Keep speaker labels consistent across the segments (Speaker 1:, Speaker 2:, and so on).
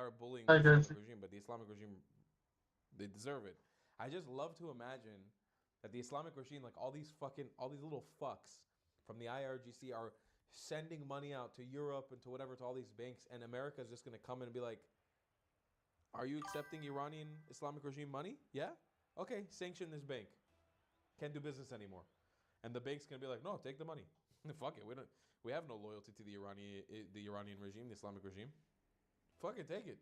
Speaker 1: are bullying
Speaker 2: I
Speaker 1: the
Speaker 2: guess.
Speaker 1: Islamic regime, but the Islamic regime, they deserve it. I just love to imagine that the Islamic regime, like all these little fucks from the IRGC are sending money out to Europe and to whatever, to all these banks, and America is just going to come in and be like, are you accepting Iranian Islamic regime money? Yeah? Okay, sanction this bank. Can't do business anymore. And the bank's going to be like, no, take the money. Fuck it. We have no loyalty to the Iranian regime, the Islamic regime. Fuck it, take it.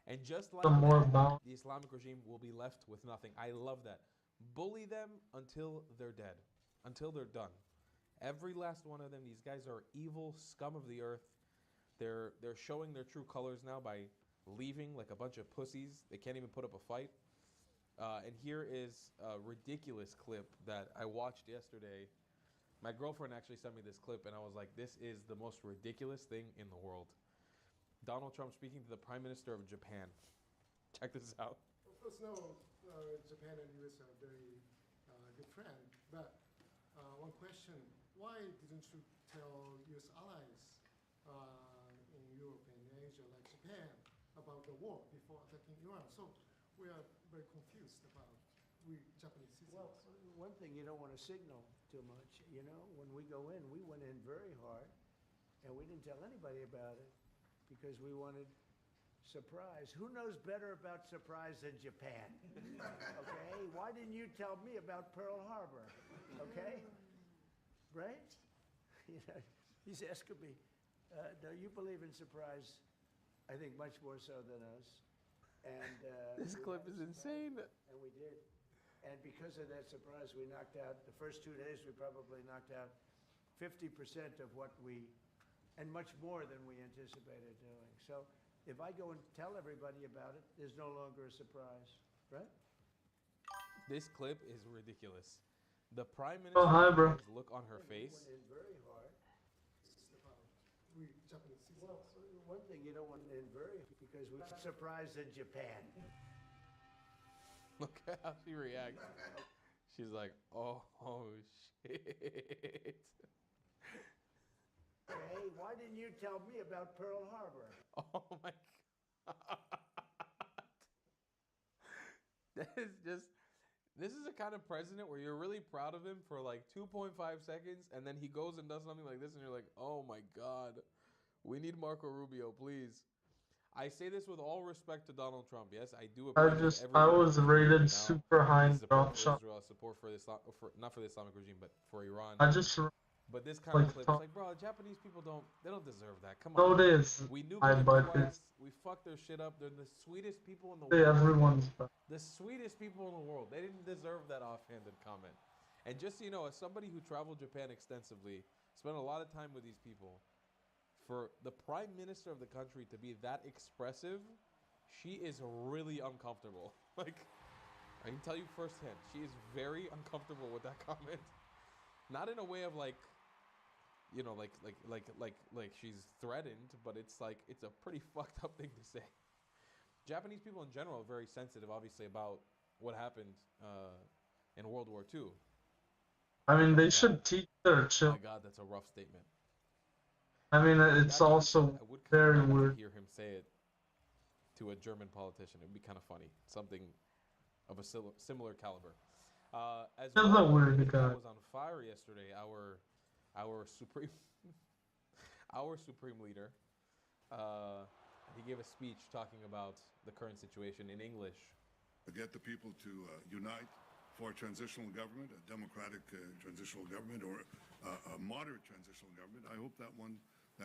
Speaker 1: And just
Speaker 2: The
Speaker 1: like
Speaker 2: more
Speaker 1: that,
Speaker 2: bound.
Speaker 1: the Islamic regime will be left with nothing. I love that. Bully them until they're dead, until they're done. Every last one of them. These guys are evil scum of the earth. They're showing their true colors now by leaving like a bunch of pussies. They can't even put up a fight. And here is a ridiculous clip that I watched yesterday. My girlfriend actually sent me this clip, and I was like, this is the most ridiculous thing in the world. Donald Trump speaking to the Prime Minister of Japan. Check this out.
Speaker 3: Of course, no, Japan and US are very good friends. But one question: why didn't you tell US allies in Europe and Asia, like Japan, about the war before attacking Iran? So we are very confused about we Japanese citizens.
Speaker 4: Well, one thing you don't want to signal too much. You know, when we go in, we went in very hard, and we didn't tell anybody about it because we wanted surprise. Who knows better about surprise than Japan? Okay? Why didn't you tell me about Pearl Harbor? Okay? Right? You know, he's asking me, no, you believe in surprise, I think much more so than us. And
Speaker 1: This clip is insane.
Speaker 4: And we did. And because of that surprise, we knocked out, the first 2 days, we probably knocked out 50% of what we, and much more than we anticipated doing. So if I go and tell everybody about it, there's no longer a surprise, right?
Speaker 1: This clip is ridiculous. The Prime
Speaker 2: Oh,
Speaker 1: Minister
Speaker 2: hi,
Speaker 1: of
Speaker 2: bro.
Speaker 1: Japan's look on her face.
Speaker 4: We went in very hard.
Speaker 3: About we Japanese citizens.
Speaker 4: Well, one thing you don't want in very, because we're surprised in Japan.
Speaker 1: Look at how she reacts. She's like, oh shit.
Speaker 4: Hey, why didn't you tell me about Pearl Harbor?
Speaker 1: Oh my god. This is a kind of president where you're really proud of him for like 2.5 seconds, and then he goes and does something like this, and you're like, oh my god. We need Marco Rubio, please. I say this with all respect to Donald Trump. Yes, I do appreciate
Speaker 2: I
Speaker 1: everything
Speaker 2: was
Speaker 1: he's doing right
Speaker 2: rated
Speaker 1: now.
Speaker 2: super high in
Speaker 1: His support
Speaker 2: drop
Speaker 1: for
Speaker 2: shot.
Speaker 1: Israel, support for the not for the Islamic regime, but for Iran.
Speaker 2: I just
Speaker 1: But this kind
Speaker 2: like
Speaker 1: of clip, it's
Speaker 2: talk.
Speaker 1: like, bro, Japanese people don't deserve that. Come
Speaker 2: No,
Speaker 1: on.
Speaker 2: it is.
Speaker 1: We nuked
Speaker 2: I
Speaker 1: their
Speaker 2: but
Speaker 1: middle
Speaker 2: it's
Speaker 1: class. We fucked their shit up. They're the sweetest people in the
Speaker 2: hey,
Speaker 1: world.
Speaker 2: everyone's back.
Speaker 1: The sweetest people in the world. They didn't deserve that offhanded comment. And just so you know, as somebody who traveled Japan extensively, spent a lot of time with these people, for the prime minister of the country to be that expressive, she is really uncomfortable. Like, I can tell you firsthand, she is very uncomfortable with that comment. Not in a way of like, you know, like she's threatened, but it's like it's a pretty fucked up thing to say. Japanese people in general are very sensitive, obviously, about what happened in World War II.
Speaker 2: I mean,
Speaker 1: My
Speaker 2: they
Speaker 1: God,
Speaker 2: should teach their
Speaker 1: my
Speaker 2: children.
Speaker 1: God, that's a rough statement.
Speaker 2: I mean, it's
Speaker 1: That being said,
Speaker 2: also
Speaker 1: I would kind of
Speaker 2: very
Speaker 1: like to
Speaker 2: weird.
Speaker 1: hear him say it to a German politician. It would be kind of funny, something of a similar caliber. As
Speaker 2: That's not
Speaker 1: well,
Speaker 2: weird,
Speaker 1: the guy
Speaker 2: guy.
Speaker 1: was on fire yesterday. Our supreme our supreme leader. He gave a speech talking about the current situation in English.
Speaker 5: Get the people to unite for a transitional government, a democratic transitional government, or a moderate transitional government. I hope that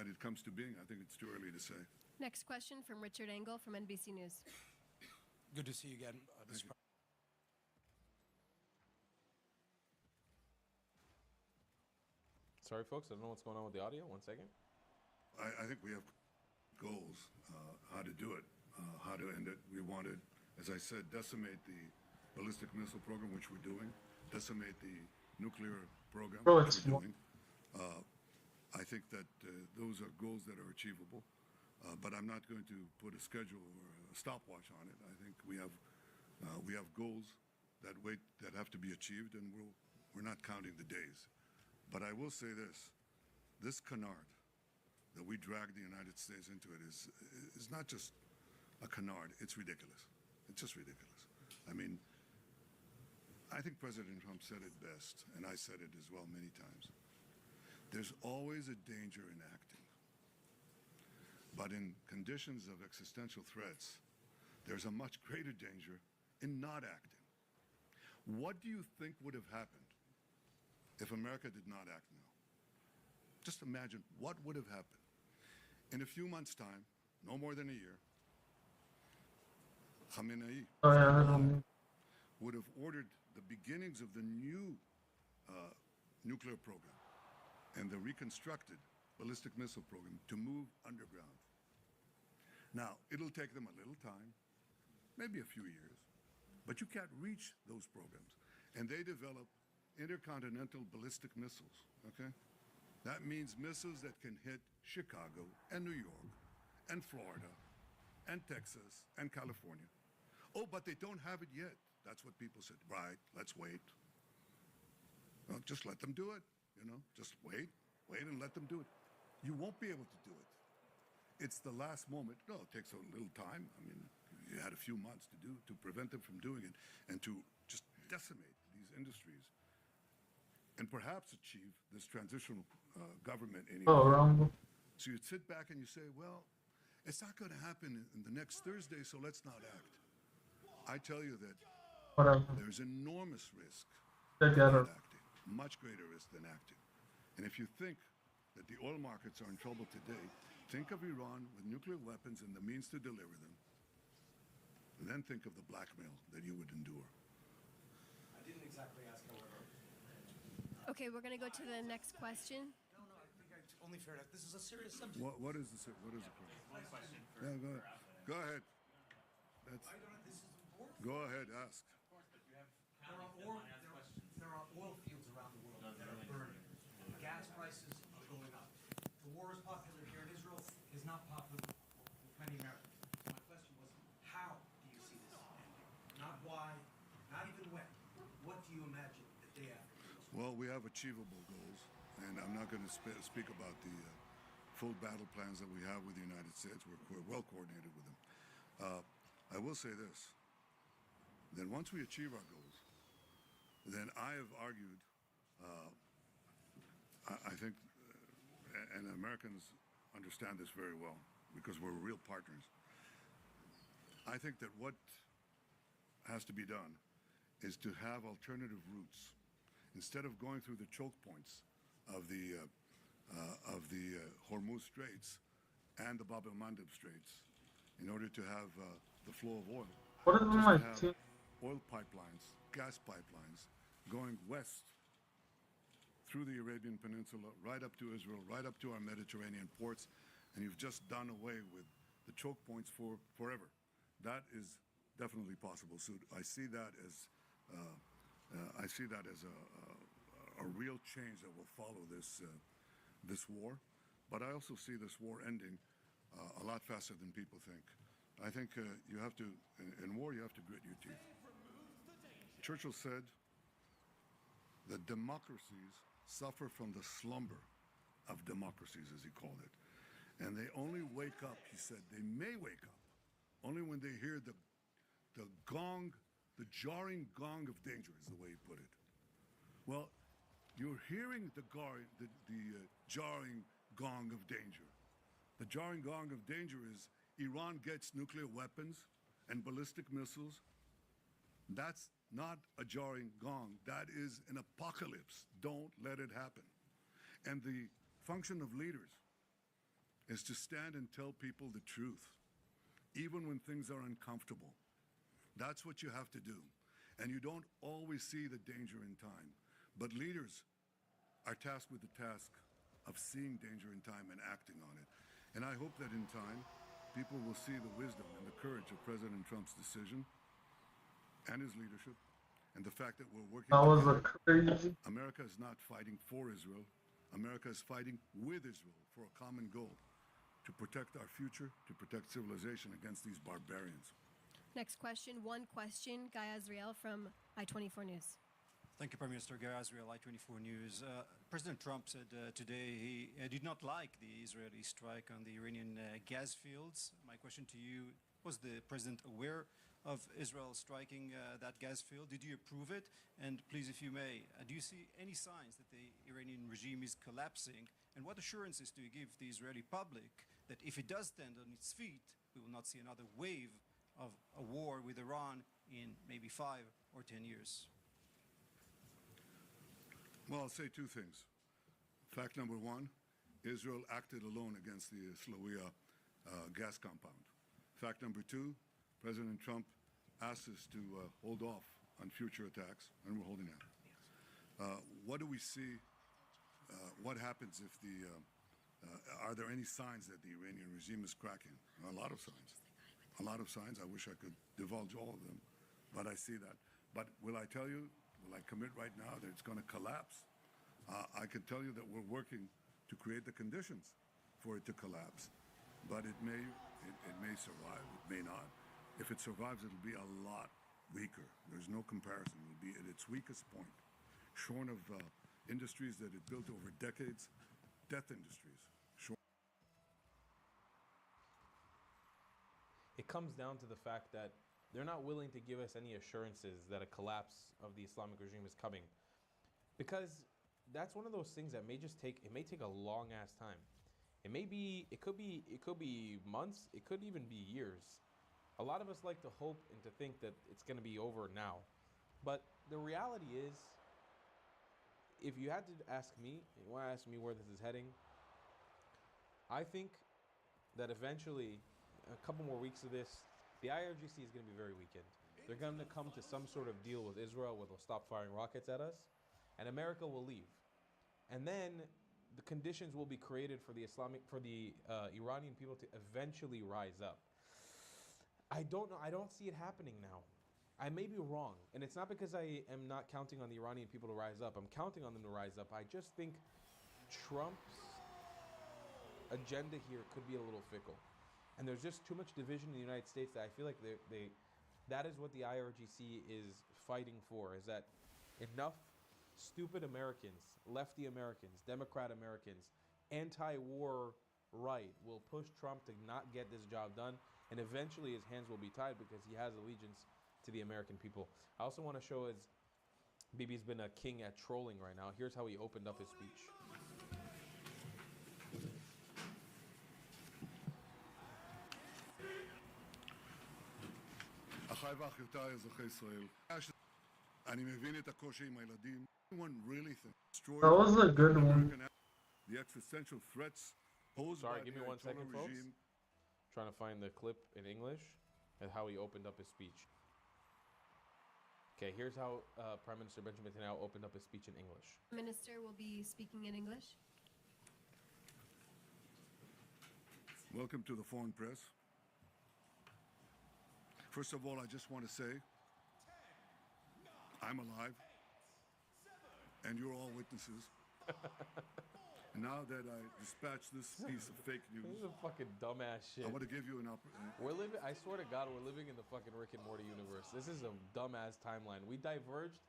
Speaker 5: it comes to being. I think it's too early to say.
Speaker 6: Next question from Richard Engel from NBC News.
Speaker 7: Good to see you again.
Speaker 1: Sorry, folks, I don't know what's going on with the audio. 1 second.
Speaker 5: I think we have goals, how to do it, how to end it. We want to, as I said, decimate the ballistic missile program, which we're doing, decimate the nuclear program,
Speaker 2: Bro,
Speaker 5: which
Speaker 2: it's
Speaker 5: we're doing. I think that those are goals that are achievable, but I'm not going to put a schedule or a stopwatch on it. I think we have goals that have to be achieved, and we're not counting the days. But I will say this canard that we drag the United States into it is not just a canard. It's ridiculous. It's just ridiculous. I mean, I think President Trump said it best, and I said it as well many times. There's always a danger in acting. But in conditions of existential threats, there's a much greater danger in not acting. What do you think would have happened if America did not act now? Just imagine what would have happened. In a few months' time, no more than a year, Khamenei
Speaker 2: Oh, yeah,
Speaker 5: would have ordered the beginnings of the new nuclear program and the reconstructed ballistic missile program to move underground. Now, it'll take them a little time, maybe a few years, but you can't reach those programs. And they develop intercontinental ballistic missiles, okay? That means missiles that can hit Chicago and New York and Florida and Texas and California. Oh, but they don't have it yet. That's what people said. Right, let's wait. Well, just let them do it, you know? Just wait and let them do it. You won't be able to do it. It's the last moment. No, it takes a little time. I mean, you had a few months to prevent them from doing it and to just decimate these industries and perhaps achieve this transitional government in
Speaker 2: Oh,
Speaker 5: Iran.
Speaker 2: wrong.
Speaker 5: So you'd sit back and you say, well, it's not going to happen in the next Thursday, so let's not act. I tell you that
Speaker 2: Whatever.
Speaker 5: there's enormous risk
Speaker 2: Take
Speaker 5: in
Speaker 2: that
Speaker 5: not
Speaker 2: out.
Speaker 5: acting, much greater risk than acting. And if you think that the oil markets are in trouble today, think of Iran with nuclear weapons and the means to deliver them. And then think of the blackmail that you would endure.
Speaker 7: I didn't exactly ask, however.
Speaker 6: Okay, we're going to go to the next question.
Speaker 7: No, I think it's only fair that this is a serious subject.
Speaker 5: What is the question?
Speaker 7: One question for
Speaker 5: Yeah, go ahead. That's,
Speaker 7: this is important.
Speaker 5: go ahead, ask.
Speaker 7: There are oil fields around the world that are burning. Gas prices are going up. The war is popular here in Israel, is not popular with many Americans. My question was, how do you see this ending? Not why, not even when. What do you imagine the day after this?
Speaker 5: Well, we have achievable goals, and I'm not going to speak about the full battle plans that we have with the United States. We're well coordinated with them. I will say this, that once we achieve our goals, then I have argued, I think, and Americans understand this very well, because we're real partners. I think that what has to be done is to have alternative routes. Instead of going through the choke points of the Hormuz Straits and the Bab el-Mandeb Straits, in order to have the flow of oil,
Speaker 2: What is
Speaker 5: just
Speaker 2: my
Speaker 5: to have
Speaker 2: team?
Speaker 5: oil pipelines, gas pipelines, going west through the Arabian Peninsula, right up to Israel, right up to our Mediterranean ports, and you've just done away with the choke points for forever. That is definitely possible. So I see that as a real change that will follow this war. But I also see this war ending a lot faster than people think. I think you have to, in war, you have to grit your teeth. Churchill said that democracies suffer from the slumber of democracies, as he called it. And they only wake up, he said, they may wake up only when they hear the gong, the jarring gong of danger, is the way he put it. Well, you're hearing the jarring gong of danger. The jarring gong of danger is Iran gets nuclear weapons and ballistic missiles. That's not a jarring gong. That is an apocalypse. Don't let it happen. And the function of leaders is to stand and tell people the truth, even when things are uncomfortable. That's what you have to do. And you don't always see the danger in time. But leaders are tasked with the task of seeing danger in time and acting on it. And I hope that in time, people will see the wisdom and the courage of President Trump's decision and his leadership, and the fact that we're working
Speaker 2: That was a
Speaker 5: together.
Speaker 2: crazy.
Speaker 5: America is not fighting for Israel. America is fighting with Israel for a common goal, to protect our future, to protect civilization against these barbarians.
Speaker 6: Next question, one question, Guy Azriel from I-24 News.
Speaker 8: Thank you, Prime Minister. Gary Azriel, I-24 News. President Trump said today he did not like the Israeli strike on the Iranian gas fields. My question to you, was the president aware of Israel striking that gas field? Did you approve it? And please, if you may, do you see any signs that the Iranian regime is collapsing? And what assurances do you give the Israeli public that if it does stand on its feet, we will not see another wave of a war with Iran in maybe 5 or 10 years?
Speaker 5: Well, I'll say two things. Fact number one, Israel acted alone against the Slawiya gas compound. Fact number two, President Trump asked us to hold off on future attacks, and we're holding out. What do we see? What happens if are there any signs that the Iranian regime is cracking? A lot of signs. A lot of signs. I wish I could divulge all of them, but I see that. But will I tell you, will I commit right now that it's going to collapse? I can tell you that we're working to create the conditions for it to collapse, but it may survive, it may not. If it survives, it'll be a lot weaker. There's no comparison. It'll be at its weakest point, shorn of industries that it built over decades, death industries.
Speaker 1: It comes down to the fact that they're not willing to give us any assurances that a collapse of the Islamic regime is coming, because that's one of those things that may take a long ass time. It could be months, it could even be years. A lot of us like to hope and to think that it's going to be over now, but the reality is, if you had to ask me, you want to ask me where this is heading, I think that eventually, a couple more weeks of this, the IRGC is going to be very weakened. They're going to come to some sort of deal with Israel where they'll stop firing rockets at us, and America will leave. And then the conditions will be created for the Iranian people to eventually rise up. I don't know. I don't see it happening now. I may be wrong, and it's not because I am not counting on the Iranian people to rise up. I'm counting on them to rise up. I just think Trump's agenda here could be a little fickle. And there's just too much division in the United States that I feel like that is what the IRGC is fighting for, is that enough stupid Americans, lefty Americans, Democrat Americans, anti-war right will push Trump to not get this job done, and eventually his hands will be tied because he has allegiance to the American people. I also want to show as Bibi's been a king at trolling right now. Here's how he opened up his speech.
Speaker 5: אחיי ואחיותיי אזרחי ישראל, אני מבין את הקושי עם הילדים. Anyone really thinks
Speaker 2: That was a good one.
Speaker 5: the existential threats posed
Speaker 1: Sorry,
Speaker 5: by
Speaker 1: give
Speaker 5: the
Speaker 1: me 1 second,
Speaker 5: Ayatollah
Speaker 1: folks.
Speaker 5: regime.
Speaker 1: Trying to find the clip in English and how he opened up his speech. Okay, here's how Prime Minister Benjamin Netanyahu opened up his speech in English.
Speaker 6: The minister will be speaking in English.
Speaker 5: Welcome to the foreign press. First of all, I just want to say I'm alive, and you're all witnesses. Now that I dispatched this piece of fake
Speaker 1: This
Speaker 5: news,
Speaker 1: is a fucking dumbass shit.
Speaker 5: I want to give you an opportunity.
Speaker 1: I swear to God, we're living in the fucking Rick and Morty universe. This is a dumbass timeline. We diverged.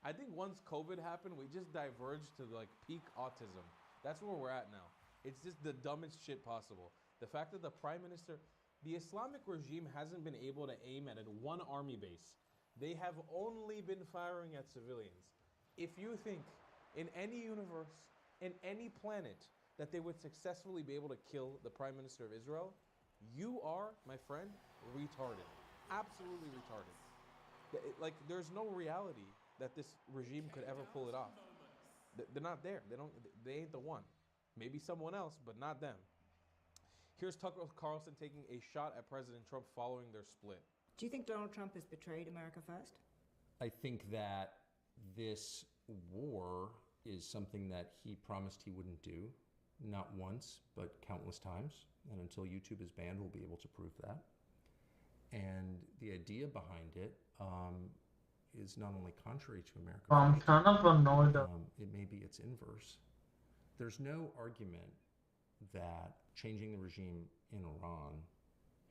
Speaker 1: I think once COVID happened, we just diverged to like peak autism. That's where we're at now. It's just the dumbest shit possible. The fact that the Prime Minister, the Islamic regime hasn't been able to aim at one army base. They have only been firing at civilians. If you think in any universe, in any planet, that they would successfully be able to kill the Prime Minister of Israel, you are, my friend, retarded. Absolutely retarded. Like, there's no reality that this regime could ever pull it off. They're not there. They ain't the one. Maybe someone else, but not them. Here's Tucker Carlson taking a shot at President Trump following their split.
Speaker 9: Do you think Donald Trump has betrayed America first?
Speaker 10: I think that this war is something that he promised he wouldn't do, not once, but countless times. And until YouTube is banned, we'll be able to prove that. And the idea behind it is not only contrary to America,
Speaker 2: I'm kind of annoyed at
Speaker 10: it may be its inverse. There's no argument that changing the regime in Iran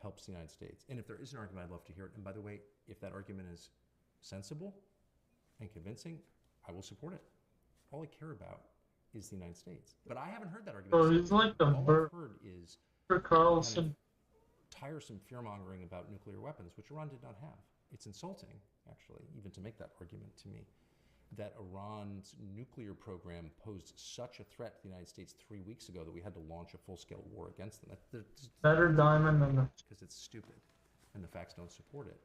Speaker 10: helps the United States. And if there is an argument, I'd love to hear it. And by the way, if that argument is sensible and convincing, I will support it. All I care about is the United States. But I haven't heard that argument.
Speaker 2: So he's like a
Speaker 10: All
Speaker 2: bird.
Speaker 10: I've heard is
Speaker 2: For Carlson.
Speaker 10: tiresome fear-mongering about nuclear weapons, which Iran did not have. It's insulting, actually, even to make that argument to me, that Iran's nuclear program posed such a threat to the United States 3 weeks ago that we had to launch a full-scale war against them.
Speaker 2: Better diamond than the...
Speaker 10: Because it's stupid, and the facts don't support it.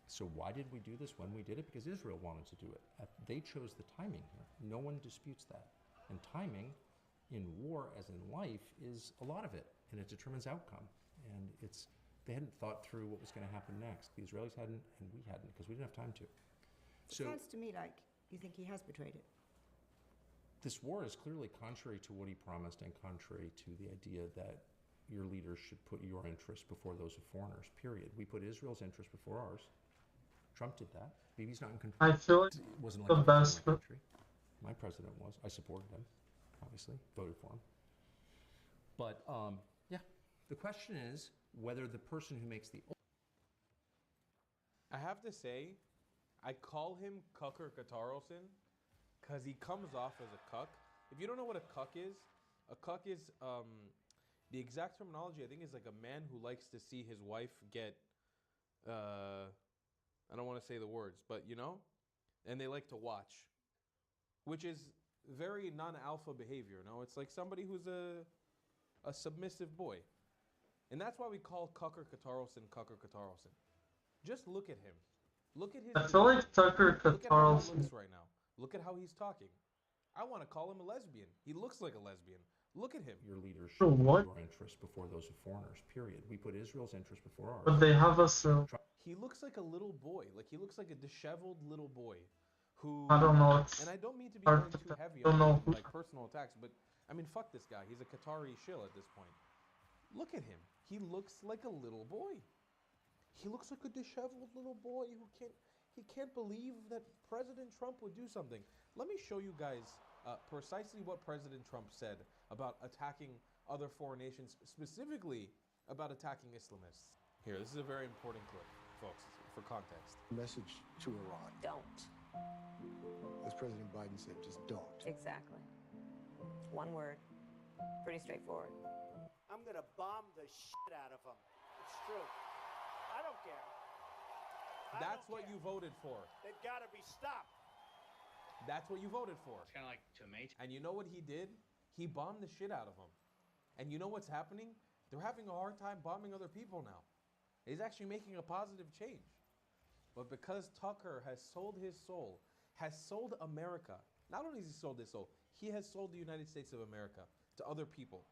Speaker 10: So why did we do this when we did it? Because Israel wanted to do it. They chose the timing here. No one disputes that. And timing in war, as in life, is a lot of it, and it determines outcome. And they hadn't thought through what was going to happen next. The Israelis hadn't, and we hadn't, because we didn't have time to.
Speaker 9: It sounds to me like you think he has betrayed it.
Speaker 10: This war is clearly contrary to what he promised and contrary to the idea that your leaders should put your interests before those of foreigners, period. We put Israel's interests before ours. Trump did that. Bibi's not in control.
Speaker 2: I feel like
Speaker 10: Wasn't
Speaker 2: the
Speaker 10: elected
Speaker 2: best...
Speaker 10: president of my country. My president was. I supported him, obviously, voted for him. But, yeah, the question is whether the person who makes the...
Speaker 1: I have to say, I call him Cucker Katarlson because he comes off as a cuck. If you don't know what a cuck is the exact terminology, I think, is like a man who likes to see his wife get, I don't want to say the words, but you know, and they like to watch, which is very non-alpha behavior. No, it's like somebody who's a submissive boy, and that's why we call Cucker Katarlson Cucker Katarlson. Just look at him. Look at his.
Speaker 2: I feel like Tucker
Speaker 1: Look at how he
Speaker 2: Carlson.
Speaker 1: looks right now. Look at how he's talking. I want to call him a lesbian. He looks like a lesbian. Look at him.
Speaker 10: Your leaders
Speaker 2: For
Speaker 10: should put
Speaker 2: what?
Speaker 10: your interests before those of foreigners, period. We put Israel's interests before ours.
Speaker 2: But they have us so...
Speaker 1: He looks like a little boy. Like he looks like a disheveled little boy who.
Speaker 2: I don't know, it's
Speaker 1: And I don't mean to be
Speaker 2: hard
Speaker 1: going
Speaker 2: to
Speaker 1: too
Speaker 2: tell.
Speaker 1: heavy
Speaker 2: Don't
Speaker 1: on
Speaker 2: know
Speaker 1: him,
Speaker 2: who-
Speaker 1: like personal attacks, but I mean, fuck this guy. He's a Qatari shill at this point. Look at him. He looks like a little boy. He looks like a disheveled little boy who can't believe that President Trump would do something. Let me show you guys precisely what President Trump said about attacking other foreign nations, specifically about attacking Islamists. Here, this is a very important clip, folks, for context.
Speaker 11: Message to Iran.
Speaker 12: Don't.
Speaker 11: As President Biden said, just don't.
Speaker 12: Exactly. One word. Pretty straightforward.
Speaker 4: I'm going to bomb the shit out of them. It's true. I don't care.
Speaker 1: That's what you voted for.
Speaker 4: They've got to be stopped.
Speaker 1: That's what you voted for.
Speaker 7: It's kind of like tomato.
Speaker 1: And you know what he did? He bombed the shit out of them. And you know what's happening? They're having a hard time bombing other people now. He's actually making a positive change. But because Tucker has sold his soul, has sold America, not only has he sold his soul, he has sold the United States of America to other people.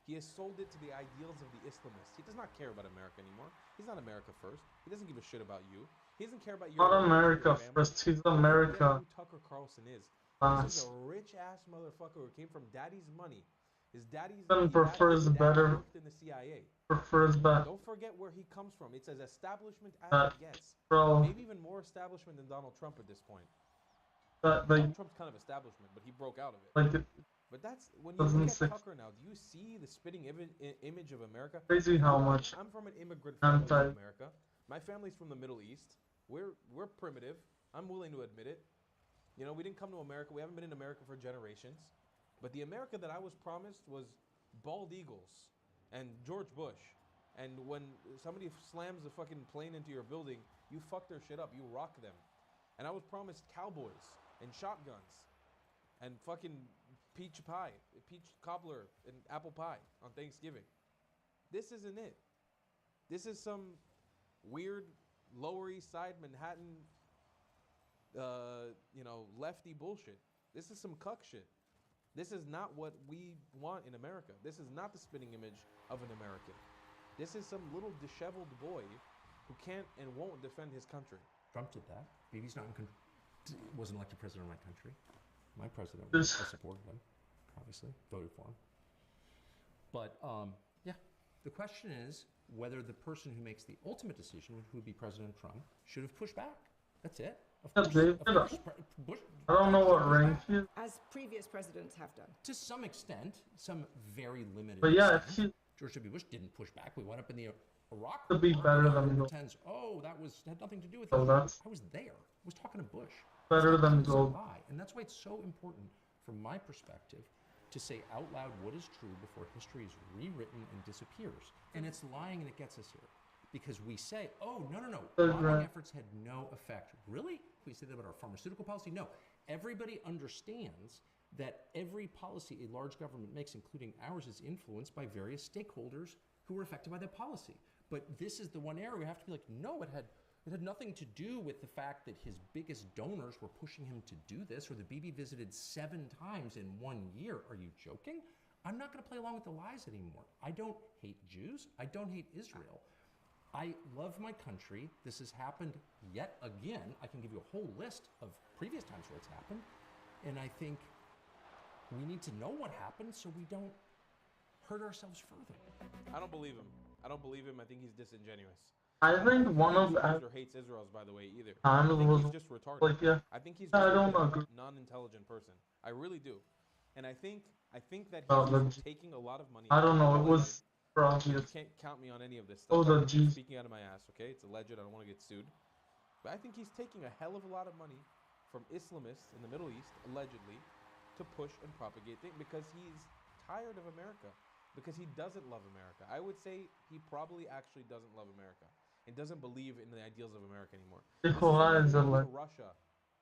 Speaker 1: He has sold it to the ideals of the Islamists. He does not care about America anymore. He's not America first. He doesn't give a shit about you. He doesn't care about your
Speaker 2: Not America
Speaker 1: family.
Speaker 2: first, he's
Speaker 1: Forget
Speaker 2: America
Speaker 1: who Tucker Carlson is. This
Speaker 2: last.
Speaker 1: is a rich-ass motherfucker who came from daddy's money. His daddy's
Speaker 2: Even prefers
Speaker 1: his dad
Speaker 2: better-
Speaker 1: worked in the CIA.
Speaker 2: Prefers back.
Speaker 1: Don't forget where he comes from. It's as establishment as
Speaker 2: That,
Speaker 1: it gets.
Speaker 2: bro,
Speaker 1: Maybe even more establishment than Donald Trump at this point.
Speaker 2: that, like,
Speaker 1: Donald Trump's kind of establishment, but he broke out of it.
Speaker 2: like, it,
Speaker 1: But that's when you look at
Speaker 2: 2006.
Speaker 1: Tucker now. Do you see the spitting image of America?
Speaker 2: crazy how much
Speaker 1: I'm from an immigrant family
Speaker 2: anti-
Speaker 1: in America. My family's from the Middle East. We're primitive. I'm willing to admit it. You know, we didn't come to America. We haven't been in America for generations. But the America that I was promised was bald eagles and George Bush. And when somebody slams a fucking plane into your building, you fuck their shit up. You rock them. And I was promised cowboys and shotguns and fucking peach pie, peach cobbler and apple pie on Thanksgiving. This isn't it. This is some weird Lower East Side Manhattan, lefty bullshit. This is some cuck shit. This is not what we want in America. This is not the spitting image of an American. This is some little disheveled boy who can't and won't defend his country.
Speaker 10: Trump did that. Bibi's not in control. Wasn't elected president of my country. My president
Speaker 2: This-
Speaker 10: was. I supported him, obviously, voted for him. But yeah, the question is whether the person who makes the ultimate decision, who would be President Trump, should have pushed back. That's it. Of
Speaker 2: Yeah,
Speaker 10: course,
Speaker 2: they
Speaker 10: of
Speaker 2: did.
Speaker 10: course, Bush.
Speaker 2: I don't know what rank he is,
Speaker 9: As previous presidents have done.
Speaker 10: To some extent, some very limited.
Speaker 2: but yeah, if
Speaker 10: extent.
Speaker 2: he
Speaker 10: George W. Bush didn't push back. We went up in the Iraq.
Speaker 2: could be
Speaker 10: War.
Speaker 2: better
Speaker 10: Everyone
Speaker 2: than the...
Speaker 10: pretends, oh, that had nothing to do with
Speaker 2: So
Speaker 10: it.
Speaker 2: that's-
Speaker 10: I was there. I was talking to Bush.
Speaker 2: better than
Speaker 10: It's a
Speaker 2: gold.
Speaker 10: lie. And that's why it's so important, from my perspective, to say out loud what is true before history is rewritten and disappears. And it's lying and it gets us here. Because we say, oh, no, lobbying efforts had no effect. Really? We say that about our pharmaceutical policy? No. Everybody understands that every policy a large government makes, including ours, is influenced by various stakeholders who were affected by that policy. But this is the one area we have to be like, no, it had nothing to do with the fact that his biggest donors were pushing him to do this, or the BB visited 7 times in 1 year. Are you joking? I'm not going to play along with the lies anymore. I don't hate Jews. I don't hate Israel. I love my country. This has happened yet again. I can give you a whole list of previous times where it's happened. And I think we need to know what happened so we don't hurt ourselves further.
Speaker 1: I don't believe him. I think he's disingenuous.
Speaker 2: I think one of
Speaker 1: Or hates Israel's, by the way, either.
Speaker 2: I
Speaker 1: I think
Speaker 2: was
Speaker 1: he's just retarded.
Speaker 2: like, yeah.
Speaker 1: I think he's
Speaker 2: I
Speaker 1: just
Speaker 2: don't
Speaker 1: a
Speaker 2: agree.
Speaker 1: non-intelligent person. I really do. And I think that
Speaker 2: Oh,
Speaker 1: he's
Speaker 2: the
Speaker 1: taking a lot of money.
Speaker 2: I don't know. It
Speaker 1: All
Speaker 2: was
Speaker 1: You
Speaker 2: obvious.
Speaker 1: can't count me on any of this stuff.
Speaker 2: Oh, the
Speaker 1: I'm
Speaker 2: G's.
Speaker 1: speaking out of my ass, okay? It's alleged. I don't want to get sued. But I think he's taking a hell of a lot of money from Islamists in the Middle East, allegedly, to push and propagate things because he's tired of America. Because he doesn't love America. I would say he probably actually doesn't love America and doesn't believe in the ideals of America anymore.
Speaker 2: Nikolai is
Speaker 1: He
Speaker 2: a
Speaker 1: went
Speaker 2: like.
Speaker 1: to Russia,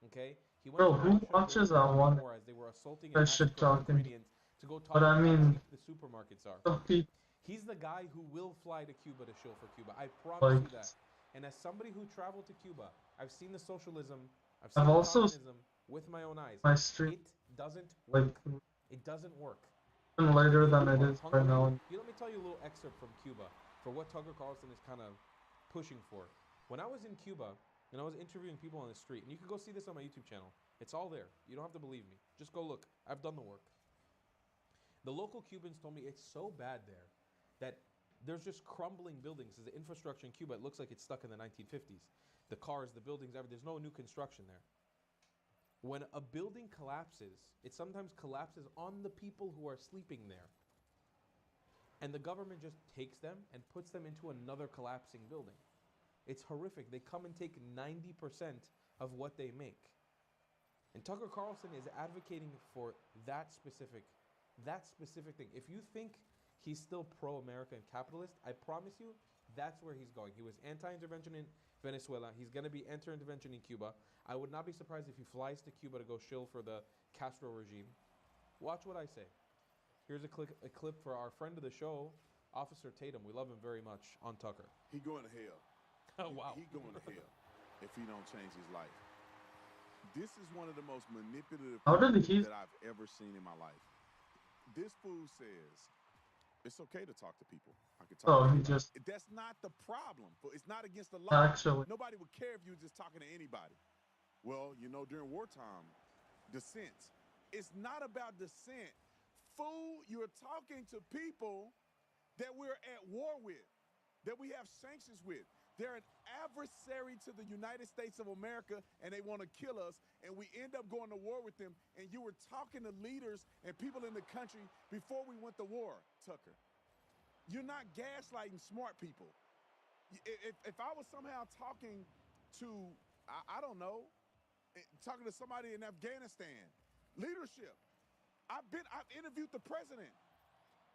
Speaker 1: okay? He went
Speaker 2: Bro,
Speaker 1: to
Speaker 2: who
Speaker 1: Russia
Speaker 2: watches
Speaker 1: during
Speaker 2: that
Speaker 1: the
Speaker 2: one?
Speaker 1: war as they were assaulting
Speaker 2: That
Speaker 1: and
Speaker 2: shit
Speaker 1: massacring
Speaker 2: talking.
Speaker 1: Ukrainians to go talk
Speaker 2: But I
Speaker 1: about how
Speaker 2: mean,
Speaker 1: cheap the supermarkets are.
Speaker 2: some people
Speaker 1: He's the guy who will fly to Cuba to shill for Cuba. I promise
Speaker 2: like.
Speaker 1: you that. And as somebody who traveled to Cuba, I've seen the socialism, I've
Speaker 2: I've
Speaker 1: seen the
Speaker 2: also
Speaker 1: communism with my own eyes.
Speaker 2: my stream
Speaker 1: It doesn't
Speaker 2: like
Speaker 1: work. It doesn't work.
Speaker 2: even later than it
Speaker 1: People
Speaker 2: is
Speaker 1: are
Speaker 2: right now.
Speaker 1: hungry. Let me tell you a little excerpt from Cuba for what Tucker Carlson is kind of pushing for. When I was in Cuba and I was interviewing people on the street, and you can go see this on my YouTube channel. It's all there. You don't have to believe me. Just go look. I've done the work. The local Cubans told me it's so bad there that there's just crumbling buildings. The infrastructure in Cuba, it looks like it's stuck in the 1950s. The cars, the buildings, there's no new construction there. When a building collapses, it sometimes collapses on the people who are sleeping there. And the government just takes them and puts them into another collapsing building. It's horrific. They come and take 90% of what they make. And Tucker Carlson is advocating for that specific thing. If you think he's still pro-America and capitalist, I promise you, that's where he's going. He was anti-intervention in Venezuela. He's going to be anti-intervention in Cuba. I would not be surprised if he flies to Cuba to go shill for the Castro regime. Watch what I say. Here's a clip for our friend of the show, Officer Tatum. We love him very much on Tucker.
Speaker 13: He going to hell.
Speaker 1: Oh, wow.
Speaker 13: He going to hell if he don't change his life. This is one of the most manipulative people that I've ever seen in my life. This fool says it's okay to talk to people. I can talk to anybody. That's not the problem. It's not against the law.
Speaker 2: Actually.
Speaker 13: Nobody would care if you were just talking to anybody. Well, you know, during wartime, dissent. It's not about dissent. Fool, you're talking to people that we're at war with, that we have sanctions with. They're an adversary to the United States of America, and they want to kill us, and we end up going to war with them. And you were talking to leaders and people in the country before we went to war, Tucker. You're not gaslighting smart people. If I was somehow talking to, I don't know, talking to somebody in Afghanistan, leadership, I've interviewed the president.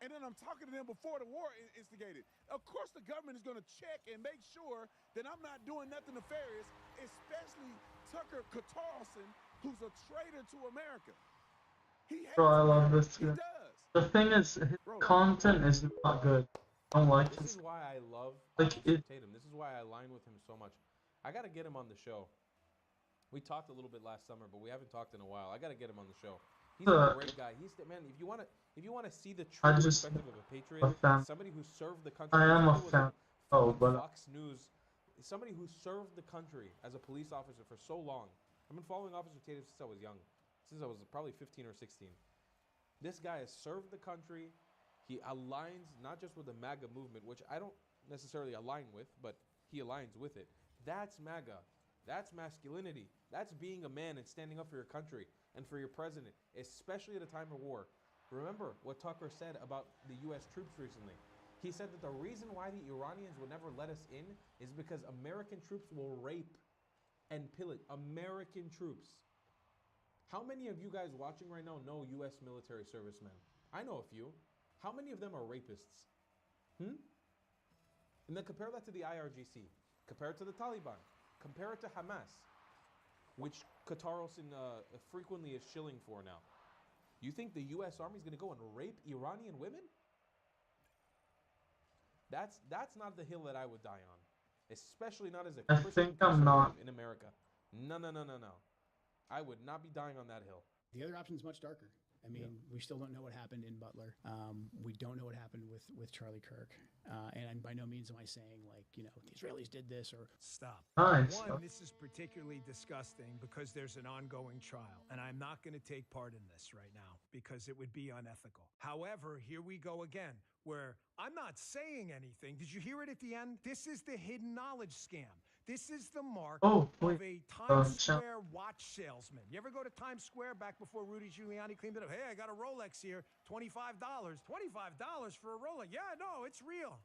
Speaker 13: And then I'm talking to them before the war instigated. Of course, the government is going to check and make sure that I'm not doing nothing nefarious, especially Tucker Carlson, who's a traitor to America. He hates
Speaker 2: Bro, I love
Speaker 13: America.
Speaker 2: this guy.
Speaker 13: He does.
Speaker 2: The thing is, his content is not good. I don't like
Speaker 1: This
Speaker 2: his.
Speaker 1: is why I love
Speaker 2: Like
Speaker 1: Officer
Speaker 2: it.
Speaker 1: Tatum. This is why I align with him so much. I got to get him on the show. We talked a little bit last summer, but we haven't talked in a while. I got to get him on the show. He's a great guy. He's the man. If you want to see the true perspective of a patriot, somebody who served the country.
Speaker 2: I am a fan. But
Speaker 1: Fox News, somebody who served the country as a police officer for so long. I've been following Officer Tatum since I was young, since I was probably 15 or 16. This guy has served the country. He aligns not just with the MAGA movement, which I don't necessarily align with, but he aligns with it. That's MAGA. That's masculinity. That's being a man and standing up for your country and for your president, especially at a time of war. Remember what Tucker said about the U.S. troops recently. He said that the reason why the Iranians would never let us in is because American troops will rape and pillage American troops. How many of you guys watching right now know U.S. military servicemen? I know a few. How many of them are rapists? And then compare that to the IRGC. Compare it to the Taliban. Compare it to Hamas, which Qatar frequently is shilling for now. You think the U.S. Army is going to go and rape Iranian women? That's not the hill that I would die on, especially not as a
Speaker 2: I
Speaker 1: Christian
Speaker 2: think I'm not.
Speaker 1: conservative in America. No. I would not be dying on that hill.
Speaker 14: The other option is much darker. I mean, we still don't know what happened in Butler. We don't know what happened with Charlie Kirk. And by no means am I saying, like, you know, the Israelis did this or...
Speaker 15: Stop.
Speaker 2: Nice.
Speaker 15: One, this is particularly disgusting because there's an ongoing trial, and I'm not going to take part in this right now because it would be unethical. However, here we go again, where I'm not saying anything. Did you hear it at the end? This is the hidden knowledge scam. This is the mark of a Times Square watch salesman. You ever go to Times Square back before Rudy Giuliani cleaned it up? Hey, I got a Rolex here, $25. $25 for a Rolex? Yeah, no, it's real.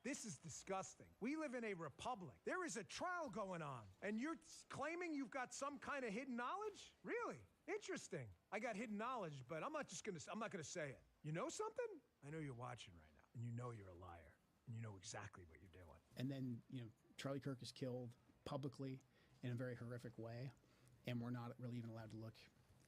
Speaker 15: This is disgusting. We live in a republic. There is a trial going on, and you're claiming you've got some kind of hidden knowledge? Really? Interesting. I got hidden knowledge, but I'm not gonna say it. You know something? I know you're watching right now, and you know you're a liar, and you know exactly what you're doing.
Speaker 14: And then, you know, Charlie Kirk is killed publicly in a very horrific way, and we're not really even allowed to look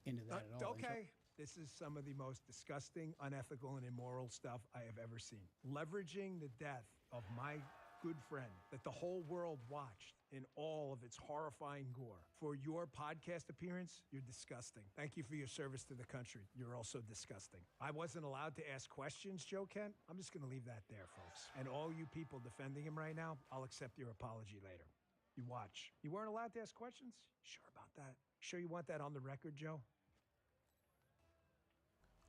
Speaker 14: into that at all.
Speaker 15: Okay. This is some of the most disgusting, unethical, and immoral stuff I have ever seen. Leveraging the death of my good friend that the whole world watched in all of its horrifying gore. For your podcast appearance, you're disgusting. Thank you for your service to the country. You're also disgusting. I wasn't allowed to ask questions, Joe Kent. I'm just going to leave that there, folks. And all you people defending him right now, I'll accept your apology later. You watch. You weren't allowed to ask questions? Sure about that? Sure you want that on the record, Joe?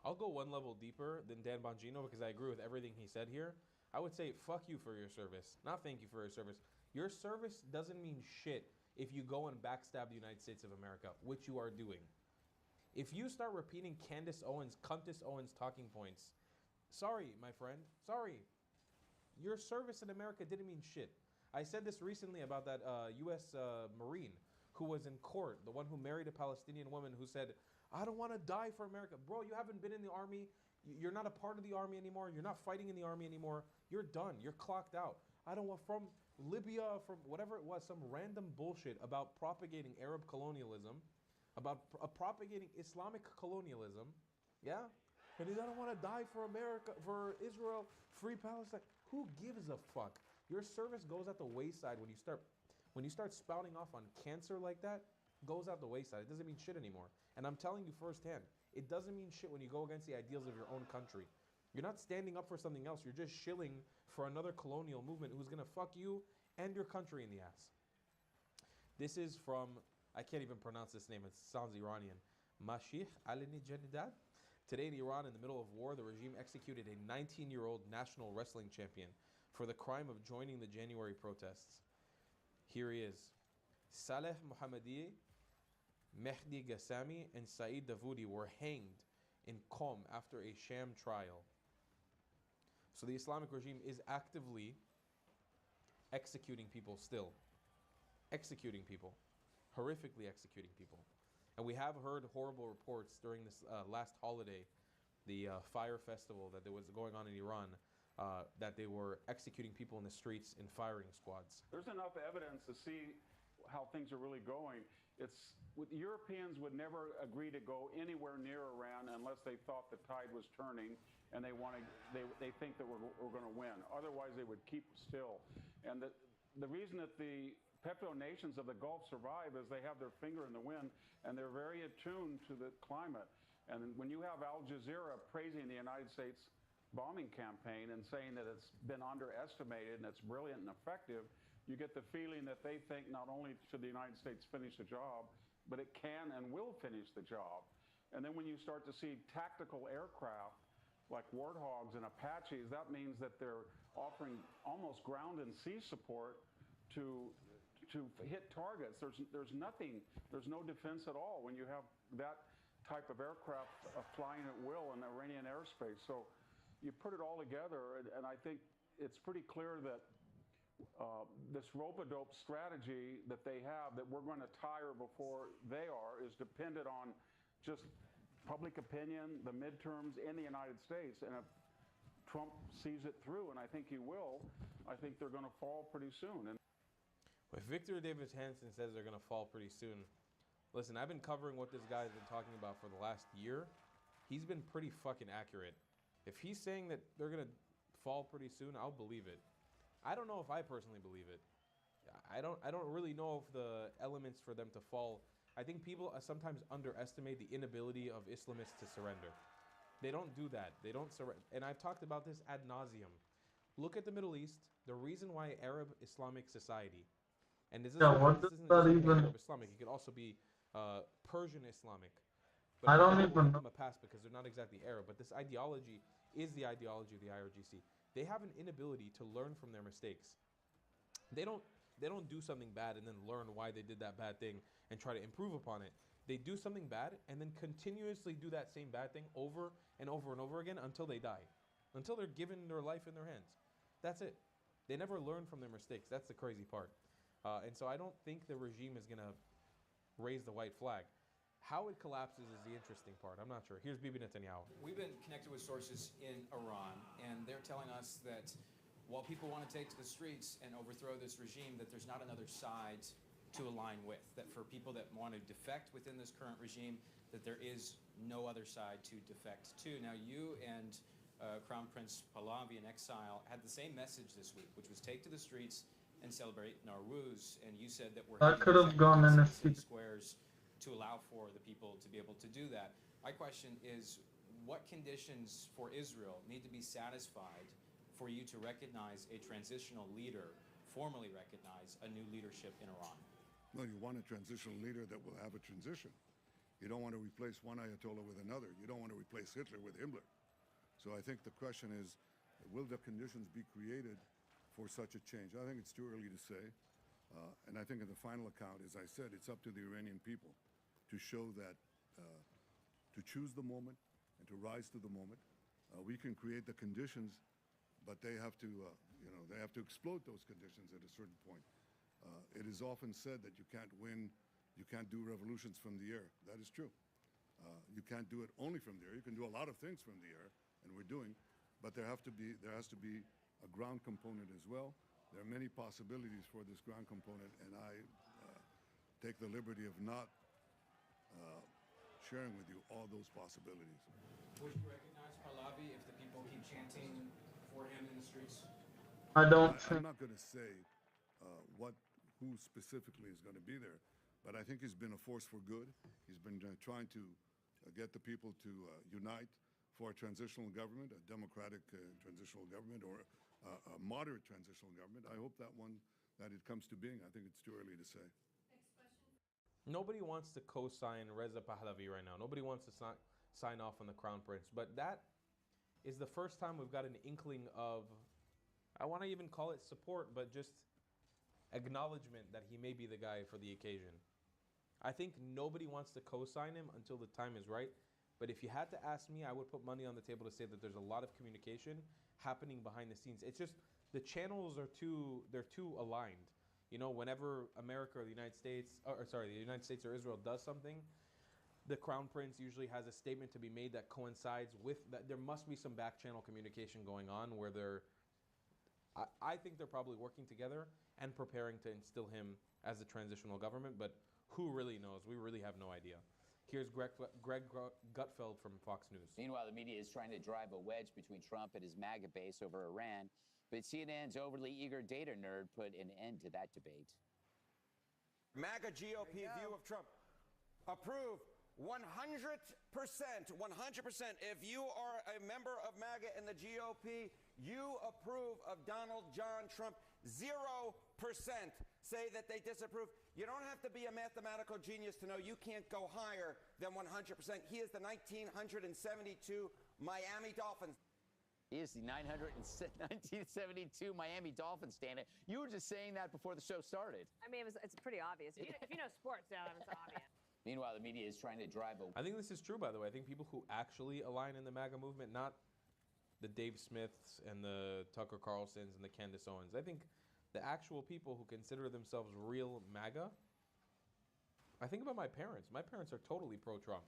Speaker 1: I'll go one level deeper than Dan Bongino because I agree with everything he said here. I would say fuck you for your service, not thank you for your service. Your service doesn't mean shit if you go and backstab the United States of America, which you are doing. If you start repeating Candace Owens' talking points, sorry, my friend, sorry. Your service in America didn't mean shit. I said this recently about that U.S. Marine who was in court, the one who married a Palestinian woman who said, I don't want to die for America. Bro, you haven't been in the army. You're not a part of the army anymore. You're not fighting in the army anymore. You're done. You're clocked out. I don't want from Libya, from whatever it was, some random bullshit about propagating Arab colonialism, about propagating Islamic colonialism. Yeah? And I don't want to die for America, for Israel, free Palestine. Who gives a fuck? Your service goes at the wayside when you start spouting off on cancer like that. Goes out the wayside. It doesn't mean shit anymore. And I'm telling you firsthand, it doesn't mean shit when you go against the ideals of your own country. You're not standing up for something else. You're just shilling for another colonial movement who's going to fuck you and your country in the ass. This is from, I can't even pronounce this name. It sounds Iranian. Mashih Alinejad. Today in Iran, in the middle of war, the regime executed a 19-year-old national wrestling champion for the crime of joining the January protests. Here he is. Saleh Mohammadi, Mehdi Ghassami, and Saeed Davoudi were hanged in Qom after a sham trial. So the Islamic regime is actively executing people still. Executing people. Horrifically executing people. And we have heard horrible reports during this last holiday, the fire festival that there was going on in Iran, that they were executing people in the streets in firing squads.
Speaker 16: There's enough evidence to see how things are really going. Europeans would never agree to go anywhere near Iran unless they thought the tide was turning and they think that we're going to win. Otherwise, they would keep still. And the reason that the petro nations of the Gulf survive is they have their finger in the wind and they're very attuned to the climate. And when you have Al Jazeera praising the United States bombing campaign and saying that it's been underestimated and it's brilliant and effective, you get the feeling that they think not only should the United States finish the job, but it can and will finish the job. And then when you start to see tactical aircraft like Warthogs and Apaches, that means that they're offering almost ground and sea support to hit targets. There's nothing, there's no defense at all when you have that type of aircraft flying at will in Iranian airspace. So you put it all together, and I think it's pretty clear that this rope-a-dope strategy that they have that we're going to tire before they are is dependent on just public opinion, the midterms in the United States. And if Trump sees it through, and I think he will, I think they're going to fall pretty soon. And
Speaker 1: if Victor Davis Hanson says they're going to fall pretty soon, listen, I've been covering what this guy's been talking about for the last year. He's been pretty fucking accurate. If he's saying that they're going to fall pretty soon, I'll believe it. I don't know if I personally believe it. I don't really know if the elements for them to fall. I think people sometimes underestimate the inability of Islamists to surrender. They don't do that. They don't surrender. And I've talked about this ad nauseum. Look at the Middle East. The reason why Arab Islamic society, and this isn't,
Speaker 2: what
Speaker 1: this
Speaker 2: does
Speaker 1: isn't
Speaker 2: that
Speaker 1: just
Speaker 2: even?
Speaker 1: Arab Islamic. It could also be Persian Islamic.
Speaker 2: I don't
Speaker 1: will
Speaker 2: even
Speaker 1: give
Speaker 2: know.
Speaker 1: them a pass because they're not exactly Arab. But this ideology is the ideology of the IRGC. They have an inability to learn from their mistakes. They don't do something bad and then learn why they did that bad thing and try to improve upon it. They do something bad and then continuously do that same bad thing over and over and over again until they die, until they're given their life in their hands. That's it. They never learn from their mistakes. That's the crazy part. And so I don't think the regime is going to raise the white flag. How it collapses is the interesting part. I'm not sure. Here's Bibi Netanyahu.
Speaker 17: We've been connected with sources in Iran, and they're telling us that while people want to take to the streets and overthrow this regime, that there's not another side to align with. That for people that want to defect within this current regime, that there is no other side to defect to. Now, you and Crown Prince Pahlavi in exile had the same message this week, which was take to the streets and celebrate Nowruz. And you said that we're
Speaker 2: I could have gone in a seat.
Speaker 17: squares to allow for the people to be able to do that. My question is, what conditions for Israel need to be satisfied for you to recognize a transitional leader, formally recognize a new leadership in Iran?
Speaker 5: No, you want a transitional leader that will have a transition. You don't want to replace one Ayatollah with another. You don't want to replace Hitler with Himmler. So I think the question is, will the conditions be created for such a change? I think it's too early to say. And I think in the final account, as I said, it's up to the Iranian people to show that, to choose the moment and to rise to the moment. We can create the conditions, but they have to, they have to exploit those conditions at a certain point. It is often said that you can't do revolutions from the air. That is true. You can't do it only from the air. You can do a lot of things from the air, and we're doing, but there has to be a ground component as well. There are many possibilities for this ground component, and I take the liberty of not sharing with you all those possibilities.
Speaker 17: Would you recognize Pahlavi if the people keep chanting for him in the streets?
Speaker 2: I don't
Speaker 5: I'm not going to say who specifically is going to be there, but I think he's been a force for good. He's been trying to get the people to unite for a transitional government, a democratic transitional government, or a moderate transitional government. I hope that it comes to being. I think it's too early to say.
Speaker 1: Nobody wants to co-sign Reza Pahlavi right now. Nobody wants to sign off on the Crown Prince. But that is the first time we've got an inkling of, I want to even call it support, but just acknowledgement that he may be the guy for the occasion. I think nobody wants to co-sign him until the time is right. But if you had to ask me, I would put money on the table to say that there's a lot of communication happening behind the scenes. It's just the channels are too aligned. You know, whenever America or the United States, the United States or Israel does something, the Crown Prince usually has a statement to be made that coincides with that. There must be some back channel communication going on where I think they're probably working together and preparing to instill him as a transitional government, but who really knows? We really have no idea. Here's Greg Gutfeld from Fox News.
Speaker 18: Meanwhile, the media is trying to drive a wedge between Trump and his MAGA base over Iran, but CNN's overly eager data nerd put an end to that debate.
Speaker 19: MAGA GOP view of Trump. Approve 100%. 100%. If you are a member of MAGA and the GOP, you approve of Donald John Trump. 0% say that they disapprove. You don't have to be a mathematical genius to know you can't go higher than 100%. He is the 1972 Miami Dolphins.
Speaker 18: He is the 1972 Miami Dolphins, Dana. You were just saying that before the show started.
Speaker 12: I mean, it's pretty obvious. If you know sports, Adam, it's obvious.
Speaker 18: Meanwhile, the media is trying to drive a...
Speaker 1: I think this is true, by the way. I think people who actually align in the MAGA movement, not the Dave Smiths and the Tucker Carlsons and the Candace Owens. I think the actual people who consider themselves real MAGA, I think about my parents. My parents are totally pro-Trump.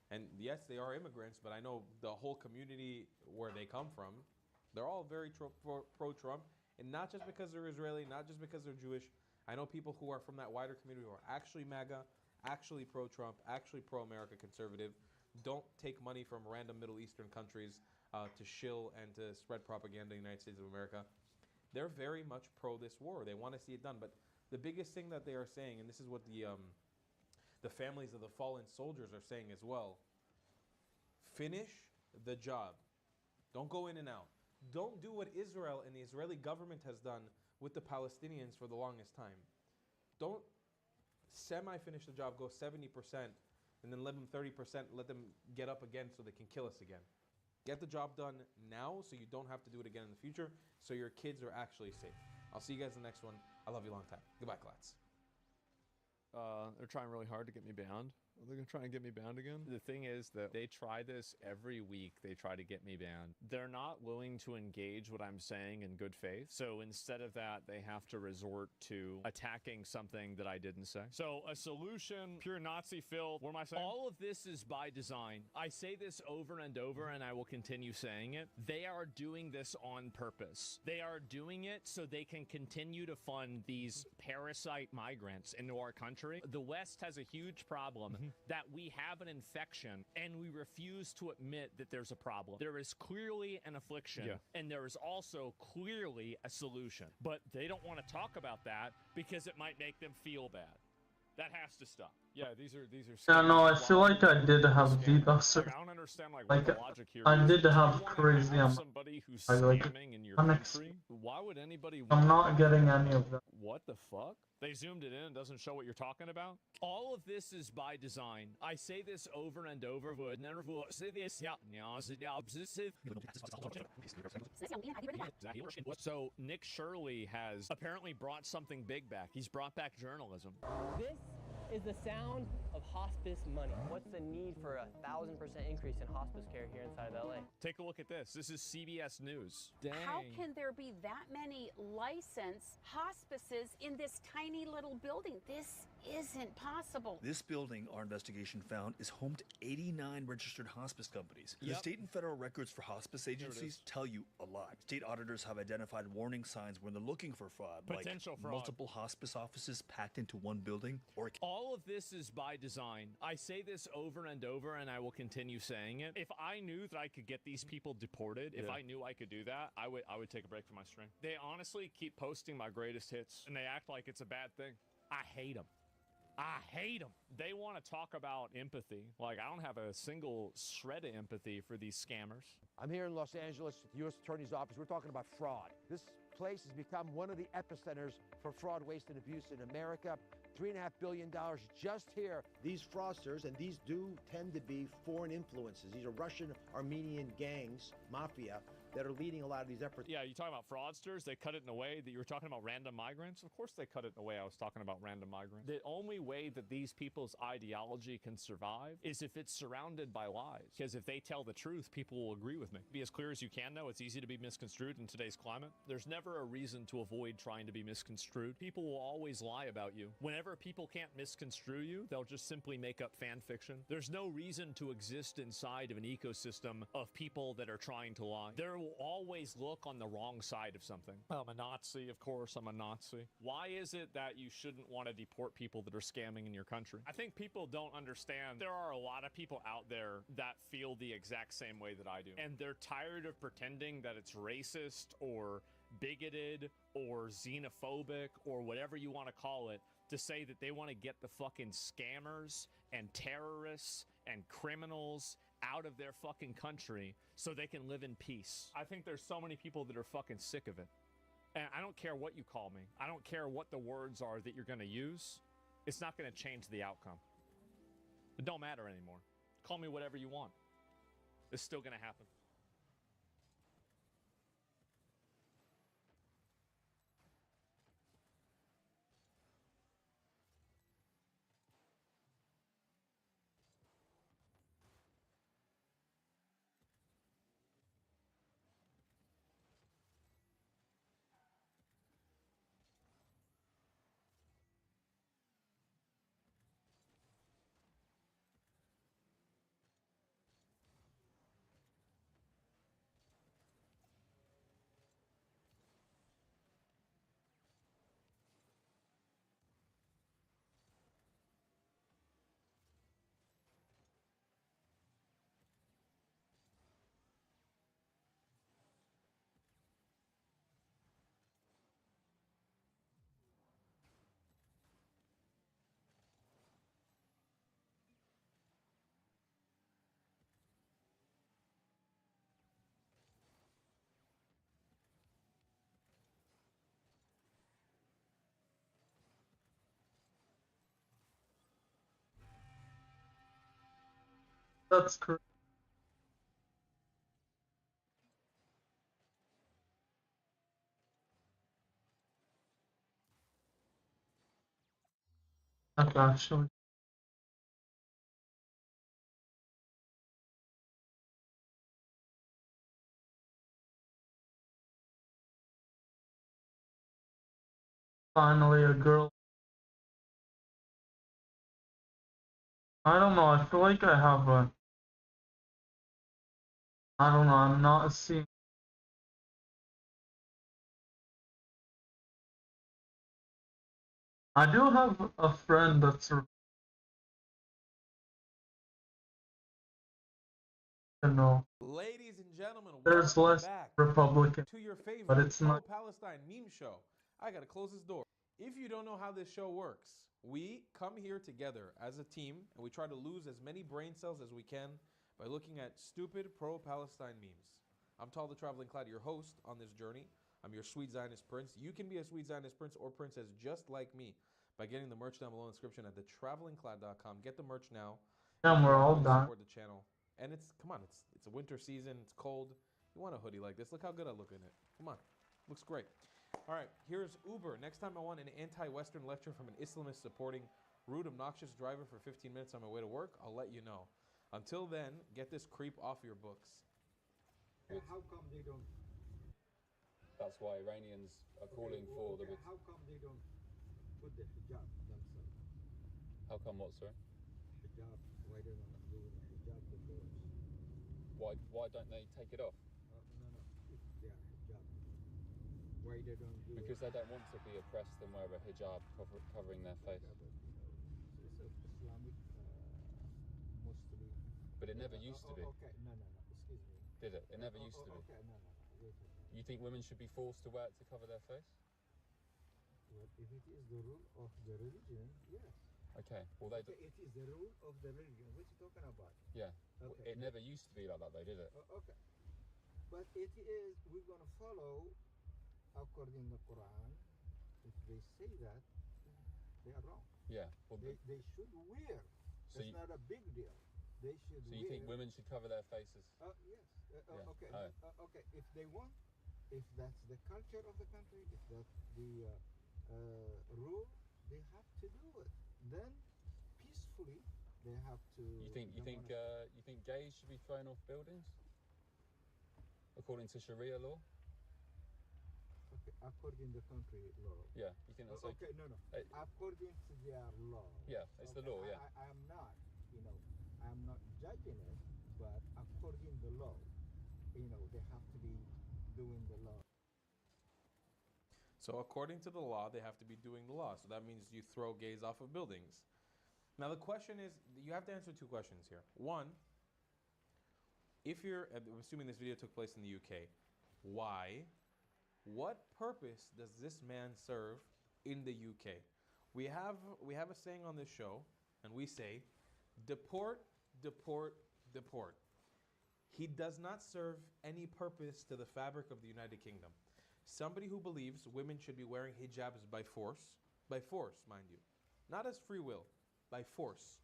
Speaker 1: And yes, they are immigrants, but I know the whole community where they come from, they're all very pro-Trump. And not just because they're Israeli, not just because they're Jewish. I know people who are from that wider community who are actually MAGA, actually pro-Trump, actually pro-America conservative, don't take money from random Middle Eastern countries to shill and to spread propaganda in the United States of America. They're very much pro this war. They want to see it done. But the biggest thing that they are saying, and this is what the families of the fallen soldiers are saying as well, finish the job. Don't go in and out. Don't do what Israel and the Israeli government has done with the Palestinians for the longest time. Don't semi-finish the job, go 70%, and then let them 30%, let them get up again so they can kill us again. Get the job done now so you don't have to do it again in the future, so your kids are actually safe. I'll see you guys in the next one. I love you long time. Goodbye, Klats.
Speaker 20: They're trying really hard to get me banned. Are they gonna try and get me banned again?
Speaker 21: The thing is that they try this every week. They try to get me banned. They're not willing to engage what I'm saying in good faith. So instead of that, they have to resort to attacking something that I didn't say. So a solution, pure Nazi Phil, what am I saying? All of this is by design. I say this over and over, and I will continue saying it. They are doing this on purpose. They are doing it so they can continue to fund these parasite migrants into our country. The West has a huge problem that we have an infection and we refuse to admit that there's a problem. There is clearly an affliction and there is also clearly a solution. But they don't want to talk about that because it might make them feel bad. That has to stop.
Speaker 20: Yeah, these are.
Speaker 2: Yeah, no, I feel like I did have DDoS.
Speaker 20: Like, I don't understand what the logic here
Speaker 2: I
Speaker 20: is.
Speaker 2: did
Speaker 20: If you
Speaker 2: have
Speaker 20: wanna
Speaker 2: crazy
Speaker 20: have somebody who's scamming in your country. Why would anybody want
Speaker 2: I'm not
Speaker 20: that?
Speaker 2: getting any of that.
Speaker 20: What the fuck? They zoomed it in and doesn't show what you're talking about?
Speaker 21: All of this is by design. I say this over and over. So Nick Shirley has apparently brought something big back. He's brought back journalism.
Speaker 22: This is the sound of hospice money. What's the need for a 1,000% increase in hospice care here inside of LA?
Speaker 21: Take a look at this. This is CBS News.
Speaker 23: How can there be that many licensed hospices in this tiny little building? This isn't possible.
Speaker 24: This building, our investigation found, is home to 89 registered hospice companies. The state and federal records for hospice agencies tell you a lot. State auditors have identified warning signs when they're looking for fraud,
Speaker 21: Potential
Speaker 24: like
Speaker 21: fraud.
Speaker 24: multiple hospice offices packed into one building, or
Speaker 21: All of this is by design. I say this over and over, and I will continue saying it. If I knew that I could get these people deported, if I knew I could do that, I would take a break from my stream. They honestly keep posting my greatest hits, and they act like it's a bad thing. I hate them. I hate them. They want to talk about empathy. Like, I don't have a single shred of empathy for these scammers.
Speaker 25: I'm here in Los Angeles at the U.S. Attorney's Office. We're talking about fraud. This place has become one of the epicenters for fraud, waste, and abuse in America. $3.5 billion just here. These fraudsters, and these do tend to be foreign influences. These are Russian, Armenian gangs, mafia, that are leading a lot of these efforts.
Speaker 21: Yeah, you talking about fraudsters? They cut it in a way that you were talking about random migrants? Of course they cut it in a way I was talking about random migrants. The only way that these people's ideology can survive is if it's surrounded by lies. Because if they tell the truth, people will agree with me. Be as clear as you can, though. It's easy to be misconstrued in today's climate. There's never a reason to avoid trying to be misconstrued. People will always lie about you. Whenever people can't misconstrue you, they'll just simply make up fan fiction. There's no reason to exist inside of an ecosystem of people that are trying to lie. There will always look on the wrong side of something. I'm a Nazi, of course, I'm a Nazi. Why is it that you shouldn't want to deport people that are scamming in your country? I think people don't understand there are a lot of people out there that feel the exact same way that I do. And they're tired of pretending that it's racist or bigoted or xenophobic or whatever you want to call it to say that they want to get the fucking scammers and terrorists and criminals out of their fucking country so they can live in peace. I think there's so many people that are fucking sick of it. And I don't care what you call me. I don't care what the words are that you're going to use. It's not going to change the outcome. It don't matter anymore. Call me whatever you want. It's still going to happen.
Speaker 2: That's correct. That's actually. Finally, a girl. I don't know. I feel like I have a. I don't know. I'm not seeing. I do have a friend that's a. You know,
Speaker 1: Ladies and gentlemen,
Speaker 2: there's
Speaker 1: welcome
Speaker 2: less
Speaker 1: back
Speaker 2: Republican,
Speaker 1: to your favorite
Speaker 2: but it's not.
Speaker 1: pro-Palestine meme show. I gotta close this door. If you don't know how this show works, we come here together as a team and we try to lose as many brain cells as we can by looking at stupid pro-Palestine memes. I'm Tal the Traveling Cloud, your host on this journey. I'm your sweet Zionist prince. You can be a sweet Zionist prince or princess just like me by getting the merch down below in the description at thetravelingcloud.com. Get the merch now.
Speaker 2: Yeah, we're all done.
Speaker 1: Support the channel. And it's, come on, it's a winter season. It's cold. You want a hoodie like this. Look how good I look in it. Come on. Looks great. All right, here's Uber. Next time I want an anti-Western lecture from an Islamist supporting rude, obnoxious driver for 15 minutes on my way to work, I'll let you know. Until then, get this creep off your books.
Speaker 3: How come they don't?
Speaker 4: That's why Iranians are calling for the...
Speaker 3: How come they don't put the hijab themselves?
Speaker 4: How come what, sorry?
Speaker 3: Hijab. Why they don't do the hijab the girls?
Speaker 4: Why don't they take it off?
Speaker 3: No. If they are hijab, why they don't do?
Speaker 4: Because they don't want to be oppressed and wear a hijab covering their face.
Speaker 3: It's an Islamic Muslim.
Speaker 4: But it never used to be.
Speaker 3: Okay, no. Excuse me.
Speaker 4: Did it? It never used to be.
Speaker 3: Okay, no. Wait a minute.
Speaker 4: You think women should be forced to wear it to cover their face?
Speaker 3: Well, if it is the rule of the religion, yes.
Speaker 4: Okay. Well, they.
Speaker 3: It is the rule of the religion. What are you talking about?
Speaker 4: Yeah.
Speaker 3: Okay.
Speaker 4: It never used to be like that, though, did it?
Speaker 3: Okay. But it is. We're gonna follow according to the Quran. If they say that, they are wrong.
Speaker 4: Yeah. Well,
Speaker 3: they should wear.
Speaker 4: So
Speaker 3: it's not a big deal. They should.
Speaker 4: So you think women should cover their faces?
Speaker 3: Yes.
Speaker 4: Yeah.
Speaker 3: Okay.
Speaker 4: Oh.
Speaker 3: Okay. If they want, if that's the culture of the country, if that's the rule, they have to do it. Then peacefully, they have to.
Speaker 4: You think gays should be thrown off buildings? According to Sharia law?
Speaker 3: Okay, according to country law.
Speaker 4: Yeah, you think that's
Speaker 3: okay? No. According to their law.
Speaker 4: Yeah, it's the law. Yeah.
Speaker 3: I am not, I'm not judging it, but according to law, they have to be doing the law.
Speaker 1: So according to the law, they have to be doing the law. So that means you throw gays off of buildings. Now the question is, you have to answer two questions here. One, if you're, I'm assuming this video took place in the UK, why? What purpose does this man serve in the UK? We have a saying on this show, and we say, deport, deport, deport. He does not serve any purpose to the fabric of the United Kingdom. Somebody who believes women should be wearing hijabs by force, mind you, not as free will, by force,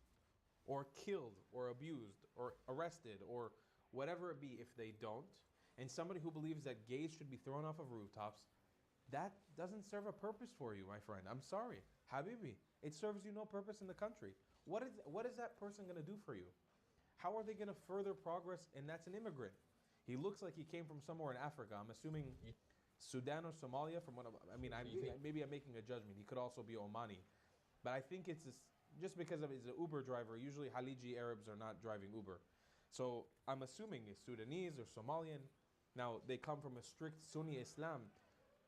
Speaker 1: or killed, or abused, or arrested, or whatever it be if they don't, and somebody who believes that gays should be thrown off of rooftops, that doesn't serve a purpose for you, my friend. I'm sorry. Habibi, it serves you no purpose in the country. What is that person going to do for you? How are they going to further progress? And that's an immigrant. He looks like he came from somewhere in Africa. I'm assuming Sudan or Somalia. Maybe I'm making a judgment. He could also be Omani. But I think it's just because he's an Uber driver. Usually Khaliji Arabs are not driving Uber. So I'm assuming it's Sudanese or Somalian. Now, they come from a strict Sunni Islam.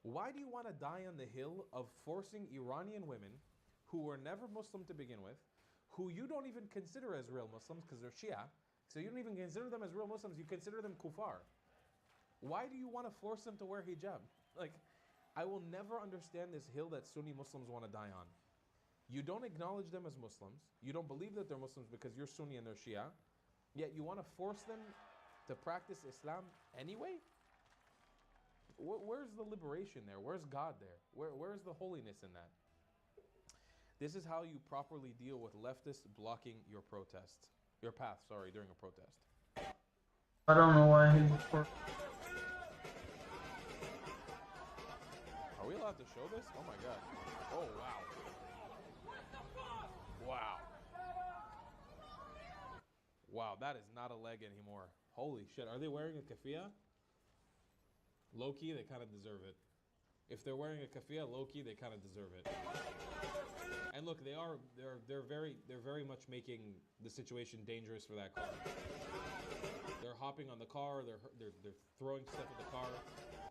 Speaker 1: Why do you want to die on the hill of forcing Iranian women, who were never Muslim to begin with, who you don't even consider as real Muslims because they're Shia, so you don't even consider them as real Muslims, you consider them kuffar. Why do you want to force them to wear hijab? I will never understand this hill that Sunni Muslims want to die on. You don't acknowledge them as Muslims. You don't believe that they're Muslims because you're Sunni and they're Shia. Yet you want to force them to practice Islam anyway? Where's the liberation there? Where's God there? Where's the holiness in that? This is how you properly deal with leftists blocking your protests. your path, sorry, during a protest.
Speaker 2: I don't know why he was for.
Speaker 1: Are we allowed to show this? Oh my god. Oh wow. Wow. Wow, that is not a leg anymore. Holy shit. Are they wearing a keffiyeh? Low-key, they kind of deserve it. If they're wearing a keffiyeh, low-key, they kind of deserve it. And look, they're very much making the situation dangerous for that car. They're hopping on the car, they're throwing stuff at the car.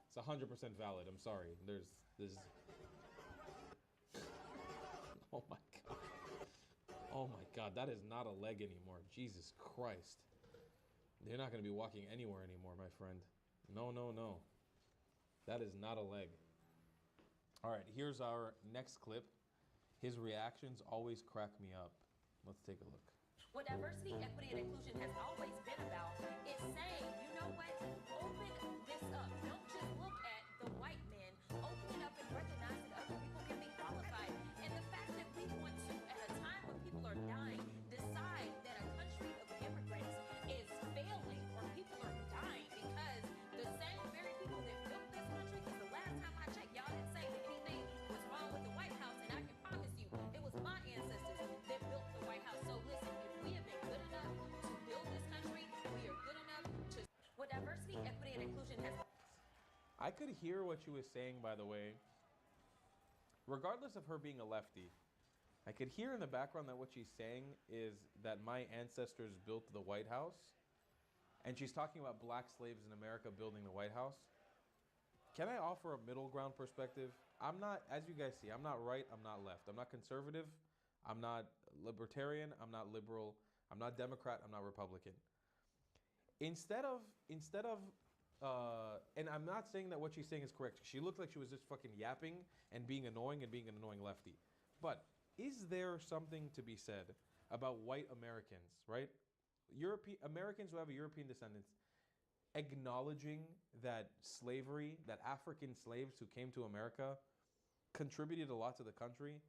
Speaker 1: It's 100% valid. I'm sorry. There's Oh my god. Oh my god, that is not a leg anymore. Jesus Christ. They're not going to be walking anywhere anymore, my friend. No, no, no. That is not a leg. All right, here's our next clip. His reactions always crack me up. Let's take a look.
Speaker 6: What diversity, equity, and inclusion has always been about is saying, you know what, open this up. Don't just look at the white men. Open it up and recognize that other people can be qualified. And the fact that we want to, at a time when people are dying, decide that a country of immigrants is failing or people are dying because the same very people that built this country, because the last time I checked, y'all didn't say that anything was wrong with the White House, and I can promise you, it was my ancestors that built the White House. So listen, if we have been good enough to build this country, we are good enough to... What diversity, equity, and inclusion has...
Speaker 1: I could hear what she was saying, by the way. Regardless of her being a lefty, I could hear in the background that what she's saying is that my ancestors built the White House. And she's talking about black slaves in America building the White House. Can I offer a middle ground perspective? I'm not, as you guys see, I'm not right, I'm not left. I'm not conservative, I'm not libertarian, I'm not liberal, I'm not Democrat, I'm not Republican. Instead of, and I'm not saying that what she's saying is correct. She looked like she was just fucking yapping and being annoying lefty. But is there something to be said about white Americans, right? Americans who have a European descendants, acknowledging that slavery, that African slaves who came to America contributed a lot to the country,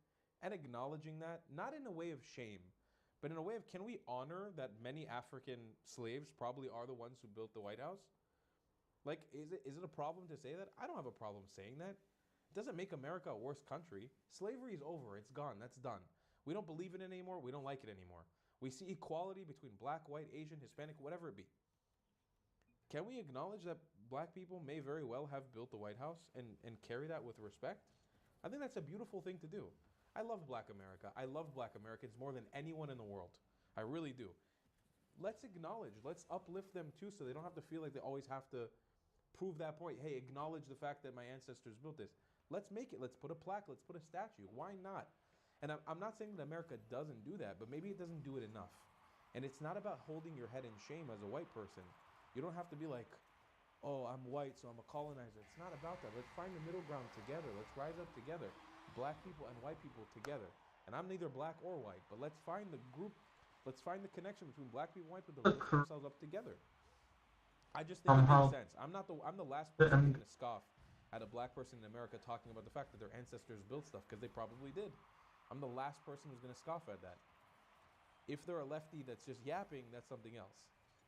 Speaker 1: and acknowledging that, not in a way of shame, but in a way of, can we honor that many African slaves probably are the ones who built the White House? Like, is it a problem to say that? I don't have a problem saying that. It doesn't make America a worse country. Slavery is over. It's gone. That's done. We don't believe in it anymore. We don't like it anymore. We see equality between black, white, Asian, Hispanic, whatever it be. Can we acknowledge that black people may very well have built the White House and carry that with respect? I think that's a beautiful thing to do. I love black America. I love black Americans more than anyone in the world. I really do. Let's acknowledge, let's uplift them too, so they don't have to feel like they always have to prove that point. Hey, acknowledge the fact that my ancestors built this. Let's make it. Let's put a plaque. Let's put a statue. Why not? And I'm not saying that America doesn't do that, but maybe it doesn't do it enough. And it's not about holding your head in shame as a white person. You don't have to be like, oh, I'm white, so I'm a colonizer. It's not about that. Let's find the middle ground together. Let's rise up together. Black people and white people together. And I'm neither black or white, but let's find the group. Let's find the connection between black people and white people to lift themselves up together. I just think it makes sense. I'm the last person who's going to scoff at a black person in America talking about the fact that their ancestors built stuff, because they probably did. I'm the last person who's going to scoff at that. If they're a lefty that's just yapping, that's something else.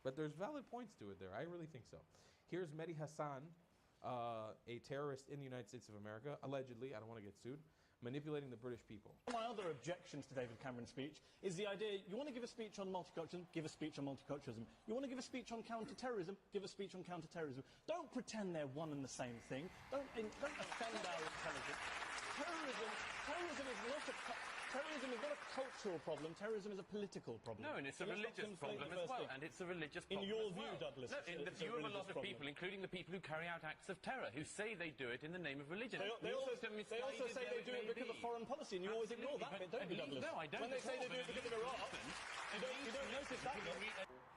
Speaker 1: But there's valid points to it there. I really think so. Here's Mehdi Hassan, a terrorist in the United States of America, allegedly, I don't want to get sued, manipulating the British people.
Speaker 7: My other objections to David Cameron's speech is the idea, you want to give a speech on multiculturalism, give a speech on multiculturalism. You want to give a speech on counter-terrorism, give a speech on counter-terrorism. Don't pretend they're one and the same thing. Don't offend our intelligence. Terrorism is not a cultural problem. Terrorism is a political problem.
Speaker 8: No, and it's a religious problem as well. And it's a religious problem.
Speaker 7: In your view, Douglas.
Speaker 8: No, in the view of a lot of people, including the people who carry out acts of terror, who say they do it in the name of religion.
Speaker 7: They also say they do it because of foreign policy, and you always ignore that bit, don't you, Douglas?
Speaker 8: No, I don't.
Speaker 7: When they say they do it because of Iraq, you don't notice that bit.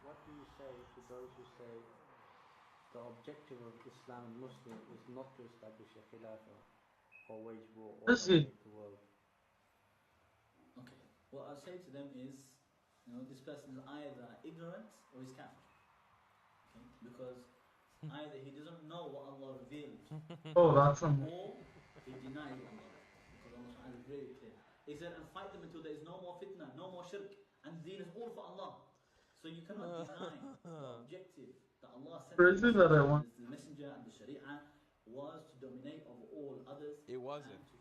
Speaker 9: What do you say to those who say the objective of Islam and Muslim is not to establish a khilafah or wage war or dominate the world?
Speaker 11: Okay, what I'll say to them is, this person is either ignorant or he's kafir. Okay, because either he doesn't know what Allah revealed,
Speaker 2: Oh, that's
Speaker 11: or he denies Allah. Because Allah is very clear. He said, and fight them until there is no more fitna, no more shirk, and the deen is all for Allah. So you cannot deny the objective that Allah sent
Speaker 2: Crazy that I want.
Speaker 11: the messenger and the sharia was to dominate over all others.
Speaker 1: It wasn't.
Speaker 11: And to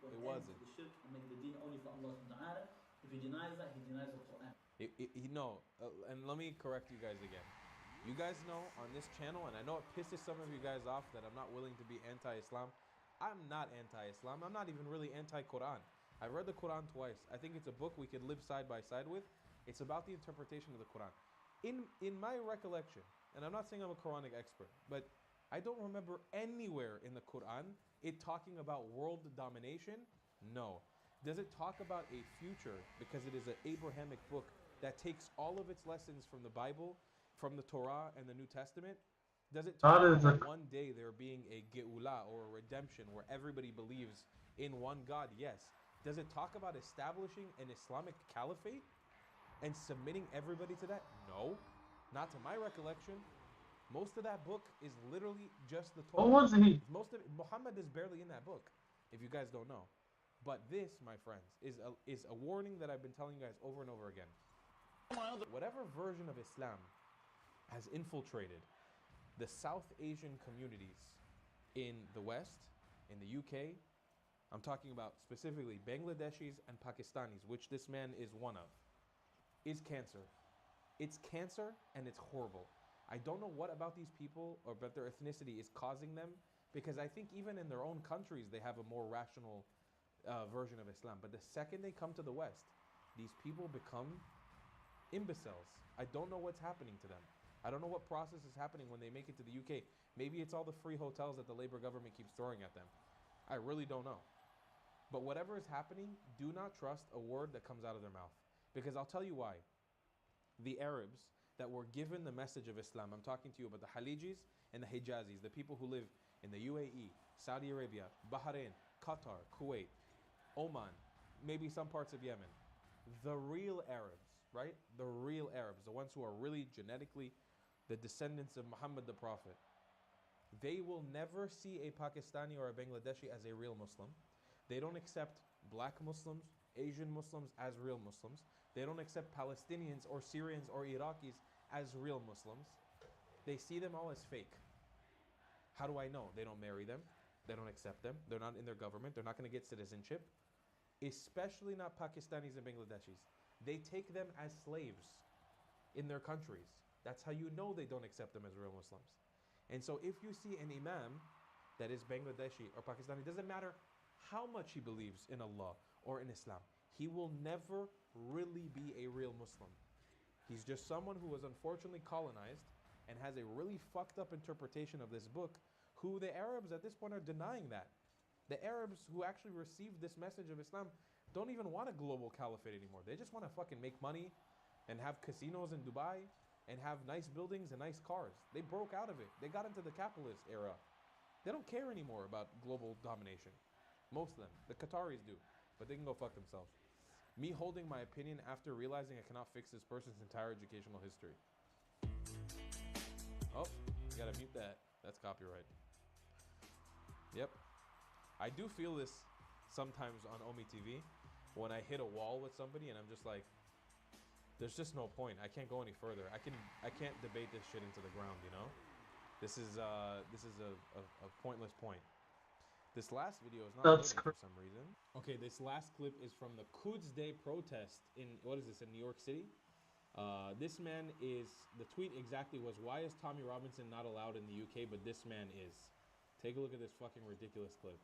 Speaker 11: put
Speaker 1: It
Speaker 11: end
Speaker 1: wasn't.
Speaker 11: to the shirk and make the deen only for Allah subhanahu wa ta'ala. If he denies that, he denies the Quran.
Speaker 1: No, and let me correct you guys again. You guys know on this channel, and I know it pisses some of you guys off that I'm not willing to be anti-Islam. I'm not anti-Islam. I'm not even really anti-Quran. I've read the Quran twice. I think it's a book we could live side by side with. It's about the interpretation of the Quran. In my recollection, and I'm not saying I'm a Quranic expert, but I don't remember anywhere in the Quran it talking about world domination. No. Does it talk about a future, because it is an Abrahamic book that takes all of its lessons from the Bible, from the Torah and the New Testament? Does it talk about one day there being a Geula or a redemption where everybody believes in one God? Yes. Does it talk about establishing an Islamic caliphate and submitting everybody to that? No. Not to my recollection. Most of that book is literally just the Torah.
Speaker 2: What was he?
Speaker 1: Most of it, Muhammad is barely in that book, if you guys don't know. But this, my friends, is a warning that I've been telling you guys over and over again. Whatever version of Islam has infiltrated the South Asian communities in the West, in the UK, I'm talking about specifically Bangladeshis and Pakistanis, which this man is one of, is cancer. It's cancer and it's horrible. I don't know what about these people or about their ethnicity is causing them, because I think even in their own countries they have a more rational version of Islam. But the second they come to the West, these people become imbeciles. I don't know what's happening to them. I don't know what process is happening when they make it to the UK. Maybe it's all the free hotels that the Labour government keeps throwing at them. I really don't know. But whatever is happening, do not trust a word that comes out of their mouth. Because I'll tell you why. The Arabs that were given the message of Islam, I'm talking to you about the Halijis and the Hijazis, the people who live in the UAE, Saudi Arabia, Bahrain, Qatar, Kuwait, Oman, maybe some parts of Yemen. The real Arabs, right? The real Arabs, the ones who are really genetically the descendants of Muhammad the Prophet. They will never see a Pakistani or a Bangladeshi as a real Muslim. They don't accept black Muslims, Asian Muslims as real Muslims. They don't accept Palestinians or Syrians or Iraqis as real Muslims. They see them all as fake. How do I know? They don't marry them. They don't accept them. They're not in their government. They're not going to get citizenship. Especially not Pakistanis and Bangladeshis. They take them as slaves in their countries. That's how you know they don't accept them as real Muslims. And so if you see an imam that is Bangladeshi or Pakistani, it doesn't matter how much he believes in Allah or in Islam, he will never really be a real Muslim. He's just someone who was unfortunately colonized and has a really fucked up interpretation of this book, who the Arabs at this point are denying that. The Arabs who actually received this message of Islam don't even want a global caliphate anymore. They just want to fucking make money and have casinos in Dubai and have nice buildings and nice cars. They broke out of it. They got into the capitalist era. They don't care anymore about global domination. Most of them. The Qataris do. But they can go fuck themselves. Me holding my opinion after realizing I cannot fix this person's entire educational history. Oh, you gotta mute that. That's copyright. Yep. I do feel this sometimes on Omi TV when I hit a wall with somebody and I'm just like, there's just no point. I can't go any further. I can't debate this shit into the ground, you know? This is a pointless point. This last video is not loading for some reason. Okay, this last clip is from the Quds Day protest in, what is this, in New York City? This man is, the tweet exactly was, why is Tommy Robinson not allowed in the UK, but this man is? Take a look at this fucking ridiculous clip.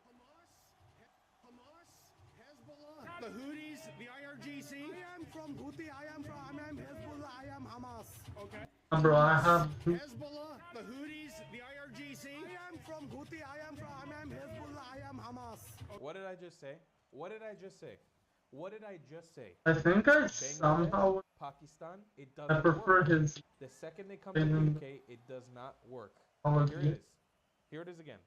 Speaker 10: The Houthis, the IRGC. I am from Houthi, I am Hezbollah, I am Hamas. Okay.
Speaker 2: Bro, I have
Speaker 10: Hezbollah, the Houthis, the IRGC. I am from Houthi, I am Hezbollah, I am Hamas.
Speaker 1: What did I just say? What did I just say? What did I just say?
Speaker 2: I think I somehow
Speaker 1: Pakistan, it
Speaker 2: I
Speaker 1: doesn't
Speaker 2: prefer
Speaker 1: work.
Speaker 2: his
Speaker 1: The second they come to the UK, it does not work.
Speaker 2: apology.
Speaker 1: Here it is. Here it is again.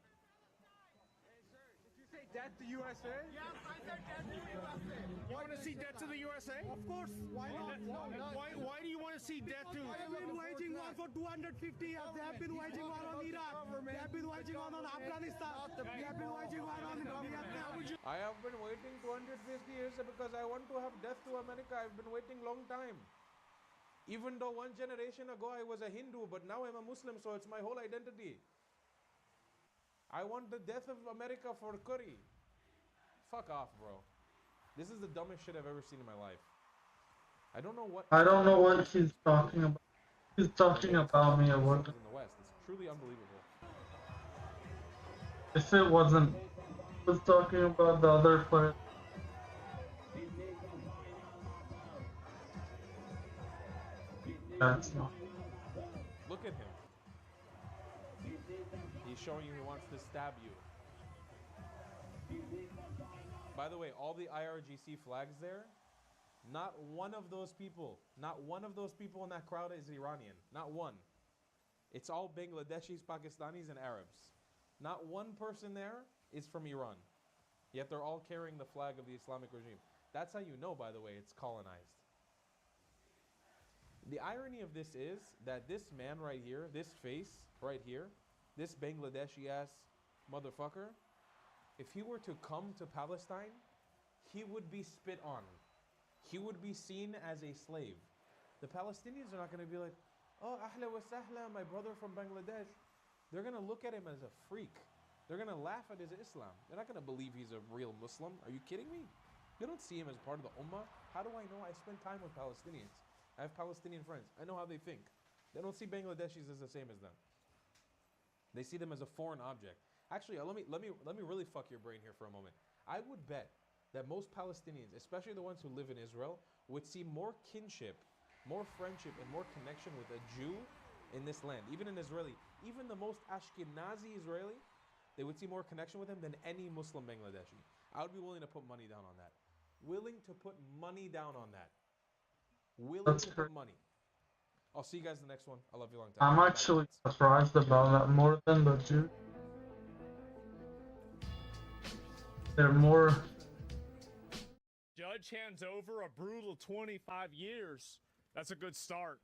Speaker 10: Death to USA? Yes, I said death to USA. You want to see death to the USA? Of course. Why not? Why do you want to see death to? They have been waging war for 250 years. They have been waging war on Iraq. They have been waging war on Afghanistan. They have been waging war on Vietnam.
Speaker 1: I have been waiting 250 years because I want to have death to America. I've been waiting long time. Even though 1 generation ago I was a Hindu, but now I'm a Muslim, so it's my whole identity. I want the death of America for curry. Fuck off, bro. This is the dumbest shit I've ever seen in my life. I don't know what.
Speaker 2: I don't know what he's talking about. He's talking about me or what.
Speaker 1: In the West, it's truly unbelievable.
Speaker 2: If it wasn't, he was talking about the other player. That's not.
Speaker 1: Look at him. He's showing you he wants to stab you. By the way, all the IRGC flags there, not one of those people in that crowd is Iranian. Not one. It's all Bangladeshis, Pakistanis, and Arabs. Not one person there is from Iran. Yet they're all carrying the flag of the Islamic regime. That's how you know, by the way, it's colonized. The irony of this is that this man right here, this face right here, this Bangladeshi ass motherfucker, if he were to come to Palestine, he would be spit on. He would be seen as a slave. The Palestinians are not going to be like, oh, ahla wa sahla, my brother from Bangladesh. They're going to look at him as a freak. They're going to laugh at his Islam. They're not going to believe he's a real Muslim. Are you kidding me? They don't see him as part of the Ummah. How do I know? I spend time with Palestinians. I have Palestinian friends. I know how they think. They don't see Bangladeshis as the same as them. They see them as a foreign object. Actually, let me really fuck your brain here for a moment. I would bet that most Palestinians, especially the ones who live in Israel, would see more kinship, more friendship, and more connection with a Jew in this land. Even an Israeli, even the most Ashkenazi Israeli, they would see more connection with him than any Muslim Bangladeshi. I would be willing to put money down on that. Willing to put money down on that. Willing to put money. I'll see you guys in the next one. I love you long time.
Speaker 2: I'm actually surprised about that more than the Jews. They're more.
Speaker 21: Judge hands over a brutal 25 years. That's a good start.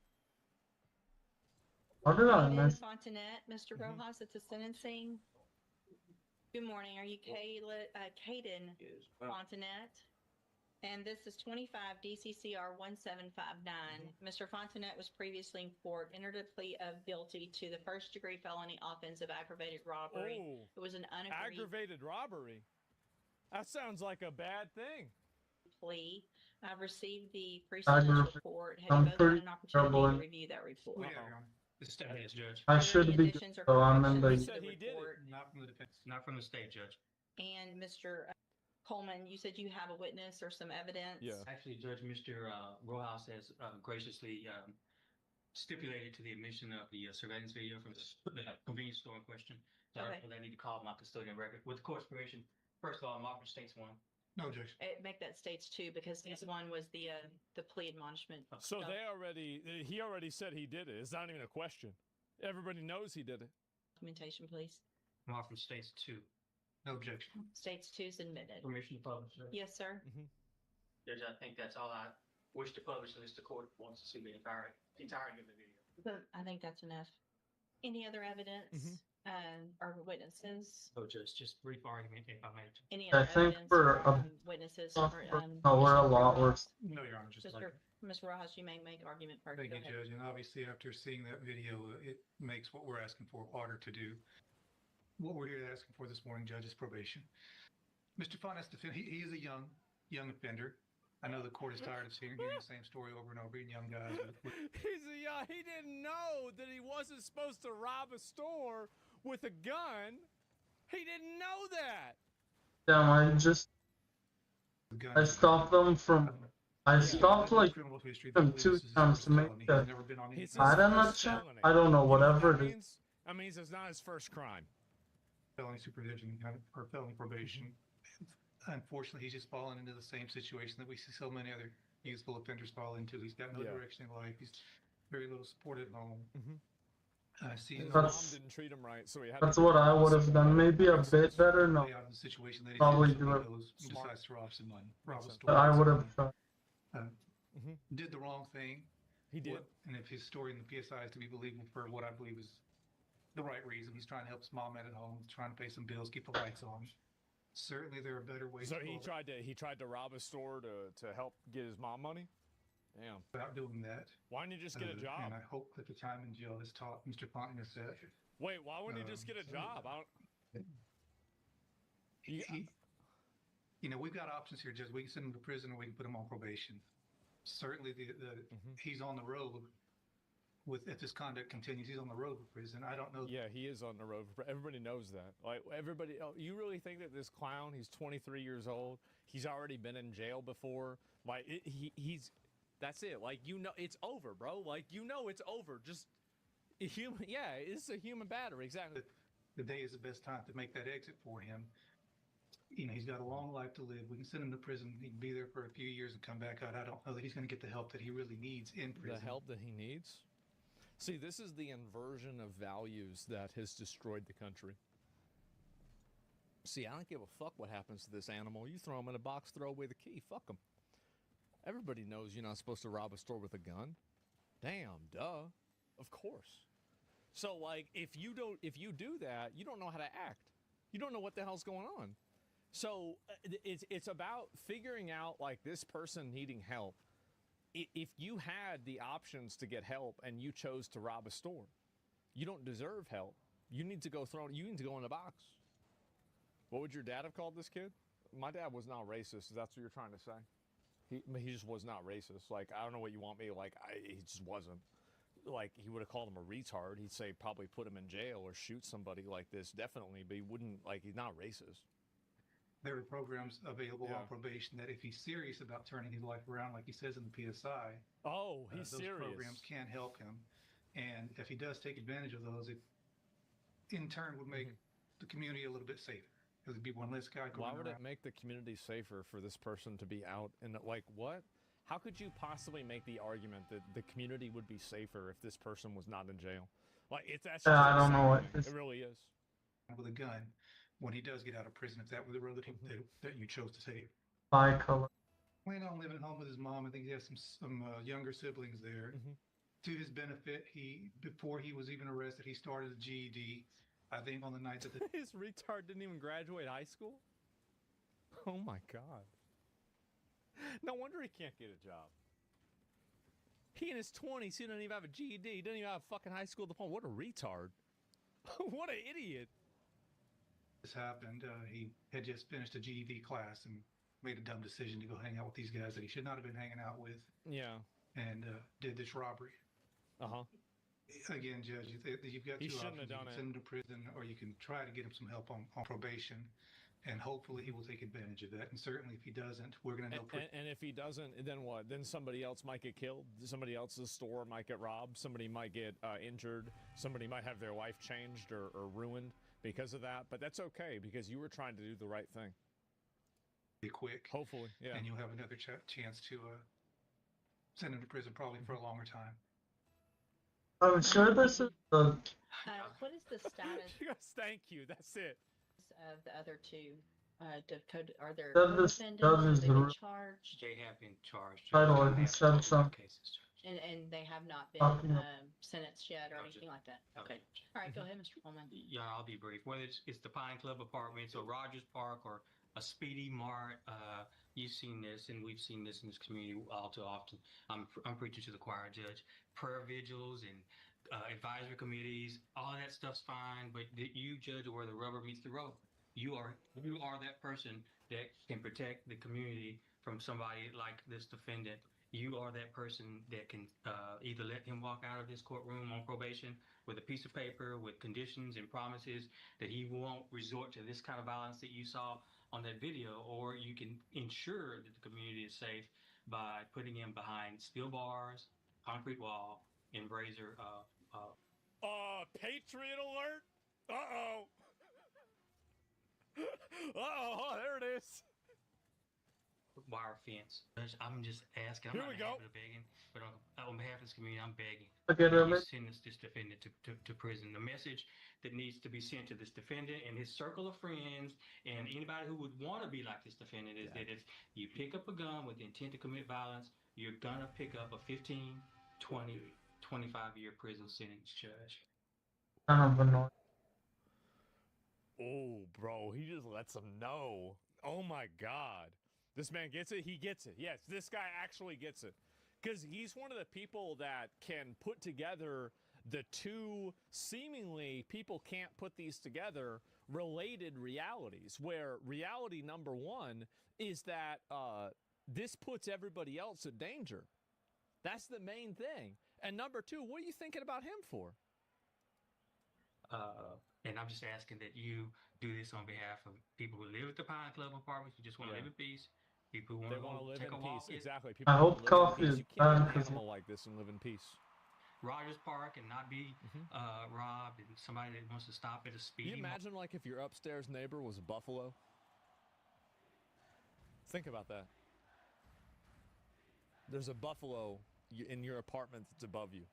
Speaker 2: What did I miss?
Speaker 13: Fontanet, Mr. Rojas, at the sentencing. Good morning. Are you Caden Fontanet? And this is 25 DCCR 1759. Mr. Fontanet was previously in court, entered a plea of guilty to the first-degree felony offense of aggravated robbery.
Speaker 21: Oh,
Speaker 13: it was an unagreed
Speaker 21: aggravated robbery. That sounds like a bad thing.
Speaker 13: plea. I've received the pre-sentence report. Have you both had an opportunity to review that report?
Speaker 14: The state is, Judge.
Speaker 2: I should be. So I'm in the.
Speaker 14: Not from the defense, not from the state, Judge.
Speaker 13: And Mr. Coleman, you said you have a witness or some evidence?
Speaker 14: Yeah. Actually, Judge, Mr. Rojas has graciously stipulated to the admission of the surveillance video from the convenience store in question. So
Speaker 13: Okay.
Speaker 14: I need to call my custodian record. With the court's permission, first of all, I'm offering states one. No, Judge.
Speaker 13: Make that states two because this one was the plea admonishment.
Speaker 21: So he already said he did it. It's not even a question. Everybody knows he did it.
Speaker 13: Documentation, please.
Speaker 14: I'm offering states two. No objection.
Speaker 13: States two is admitted.
Speaker 14: Permission to publish, Judge?
Speaker 13: Yes, sir.
Speaker 14: Judge, I think that's all I wish to publish unless the court wants to see the entirety of the video.
Speaker 13: I think that's enough. Any other evidence or witnesses?
Speaker 14: So just brief argument if I may.
Speaker 13: Any
Speaker 2: I
Speaker 13: other
Speaker 2: think
Speaker 13: evidence
Speaker 2: for
Speaker 13: or witnesses?
Speaker 2: no,
Speaker 13: Or,
Speaker 2: we're a lot worse.
Speaker 14: No, Your Honor, just like.
Speaker 13: Mr. Rojas, you may make argument first.
Speaker 14: Thank
Speaker 13: Go
Speaker 14: you,
Speaker 13: ahead.
Speaker 14: Judge. And obviously, after seeing that video, it makes what we're asking for harder to do. What we're here asking for this morning, Judge, is probation. Mr. Fontanet, he is a young offender. I know the court is tired of hearing the same story over and over, being young guys.
Speaker 21: He didn't know that he wasn't supposed to rob a store with a gun. He didn't know that.
Speaker 2: Damn, I stopped them from. I stopped like them 2 times to make that bad in that chat. I don't know, whatever it is.
Speaker 21: That means it's not his first crime.
Speaker 14: Felony supervision or felony probation. Unfortunately, he's just fallen into the same situation that we see so many other youthful offenders fall into. He's got no direction in life. He's very little supported at home. I see
Speaker 21: His mom didn't treat him right, so he had.
Speaker 2: That's what I would have done. Maybe a bit better. No,
Speaker 14: situation that
Speaker 2: probably do it.
Speaker 14: he decides to rob some money.
Speaker 2: But I would have.
Speaker 14: Did the wrong thing.
Speaker 21: He did.
Speaker 14: And if his story in the PSI is to be believable for what I believe is the right reason, he's trying to help his mom out at home, trying to pay some bills, keep the lights on. Certainly, there are better ways.
Speaker 21: So he tried to rob a store to help get his mom money. Damn.
Speaker 14: Without doing that.
Speaker 21: Why didn't you just get a job?
Speaker 14: And I hope that the time in jail has taught Mr. Pontinus that.
Speaker 21: Wait, why wouldn't he just get a job?
Speaker 14: You know, we've got options here, Judge. We can send him to prison or we can put him on probation. Certainly, he's on the road. If this conduct continues, he's on the road for prison. I don't know.
Speaker 21: Yeah, he is on the road. Everybody knows that. Like, everybody, you really think that this clown, he's 23 years old, he's already been in jail before? Like, that's it. Like, you know, it's over, bro. Like, you know it's over. Just, it's a human battery, exactly.
Speaker 14: Today is the best time to make that exit for him. You know, he's got a long life to live. We can send him to prison. He can be there for a few years and come back out. I don't know that he's going to get the help that he really needs in prison.
Speaker 21: The help that he needs? See, this is the inversion of values that has destroyed the country. See, I don't give a fuck what happens to this animal. You throw him in a box, throw away the key. Fuck him. Everybody knows you're not supposed to rob a store with a gun. Damn, duh. Of course. So, like, if you do that, you don't know how to act. You don't know what the hell's going on. So it's about figuring out, like, this person needing help. If you had the options to get help and you chose to rob a store, you don't deserve help. You need to go in a box. What would your dad have called this kid? My dad was not racist. That's what you're trying to say. He just was not racist. Like, I don't know what you want me, like, he just wasn't. Like, he would have called him a retard. He'd say probably put him in jail or shoot somebody like this, definitely, but he wouldn't, like, he's not racist.
Speaker 14: There are programs available on probation that if he's serious about turning his life around, like he says in the PSI,
Speaker 21: he's
Speaker 14: those
Speaker 21: serious.
Speaker 14: Programs can help him. And if he does take advantage of those, it in turn would make the community a little bit safer. There would be one less guy going around.
Speaker 21: Why would it make the community safer for this person to be out? And, like, what? How could you possibly make the argument that the community would be safer if this person was not in jail? Like, that's
Speaker 2: I don't know what
Speaker 21: it really is.
Speaker 14: With a gun, when he does get out of prison, if that were the road that you chose to take.
Speaker 2: Bicolor.
Speaker 14: Planning on living at home with his mom. I think he has some younger siblings there. To his benefit, before he was even arrested, he started a GED. I think on the night that
Speaker 21: his retard didn't even graduate high school. Oh my God. No wonder he can't get a job. He in his 20s, he doesn't even have a GED. He doesn't even have a fucking high school diploma. What a retard. What an idiot.
Speaker 14: This happened. He had just finished a GED class and made a dumb decision to go hang out with these guys that he should not have been hanging out with.
Speaker 21: Yeah.
Speaker 14: And did this robbery. Again, Judge, you've got two options. You can send him to prison, or you can try to get him some help on probation, and hopefully he will take advantage of that. And certainly if he doesn't, we're going to know.
Speaker 21: And if he doesn't, then what? Then somebody else might get killed. Somebody else's store might get robbed. Somebody might get injured. Somebody might have their life changed or ruined because of that. But that's okay, because you were trying to do the right thing.
Speaker 14: Be quick.
Speaker 21: Hopefully, yeah.
Speaker 14: And you'll have another chance to send him to prison probably for a longer time.
Speaker 2: I'm sure this is the...
Speaker 13: what is the status?
Speaker 21: Thank you. That's it.
Speaker 13: Of the other two, Dakota, are there
Speaker 2: Does
Speaker 13: defendants?
Speaker 2: this
Speaker 13: Have they been charged?
Speaker 5: They have been charged.
Speaker 2: Title, he said something.
Speaker 13: And they have not been sentenced yet or anything like that. Okay. All right, go ahead, Mr. Coleman.
Speaker 5: Yeah, I'll be brief. Whether it's the Pine Club Apartments or Rogers Park or a Speedy Mart, you've seen this, and we've seen this in this community all too often. I'm preaching to the choir, Judge. Prayer vigils and advisory committees, all that stuff's fine, but you judge where the rubber meets the road. You are that person that can protect the community from somebody like this defendant. You are that person that can either let him walk out of this courtroom on probation with a piece of paper with conditions and promises that he won't resort to this kind of violence that you saw on that video, or you can ensure that the community is safe by putting him behind steel bars, concrete wall, and brazier.
Speaker 21: Patriot alert! Uh-oh! Uh-oh, there it is.
Speaker 5: Wire fence. I'm just asking.
Speaker 21: Here we go.
Speaker 5: Begging, but on behalf of this community, I'm begging. Send this defendant to prison. The message that needs to be sent to this defendant and his circle of friends and anybody who would want to be like this defendant is that if you pick up a gun with the intent to commit violence, you're going to pick up a 15, 20, 25-year prison sentence, Judge.
Speaker 21: Oh, bro, he just lets them know. Oh, my God. This man gets it? He gets it. Yes, this guy actually gets it. Because he's one of the people that can put together the two seemingly people can't put these together related realities, where reality number one is that this puts everybody else in danger. That's the main thing. And number two, what are you thinking about him for?
Speaker 5: And I'm just asking that you do this on behalf of people who live at the Pine Club apartments, who just want to live in peace. People who want to
Speaker 21: live
Speaker 5: take
Speaker 21: in
Speaker 5: a walk.
Speaker 21: peace. Exactly.
Speaker 2: I hope coffee is
Speaker 21: You can't
Speaker 2: bad
Speaker 21: have an
Speaker 2: because
Speaker 21: animal like this and live in peace.
Speaker 5: Rogers Park and not be robbed, and somebody that wants to stop at a
Speaker 21: Can
Speaker 5: speeding.
Speaker 21: you imagine, like, if your upstairs neighbor was a buffalo? Think about that. There's a buffalo in your apartment that's above you.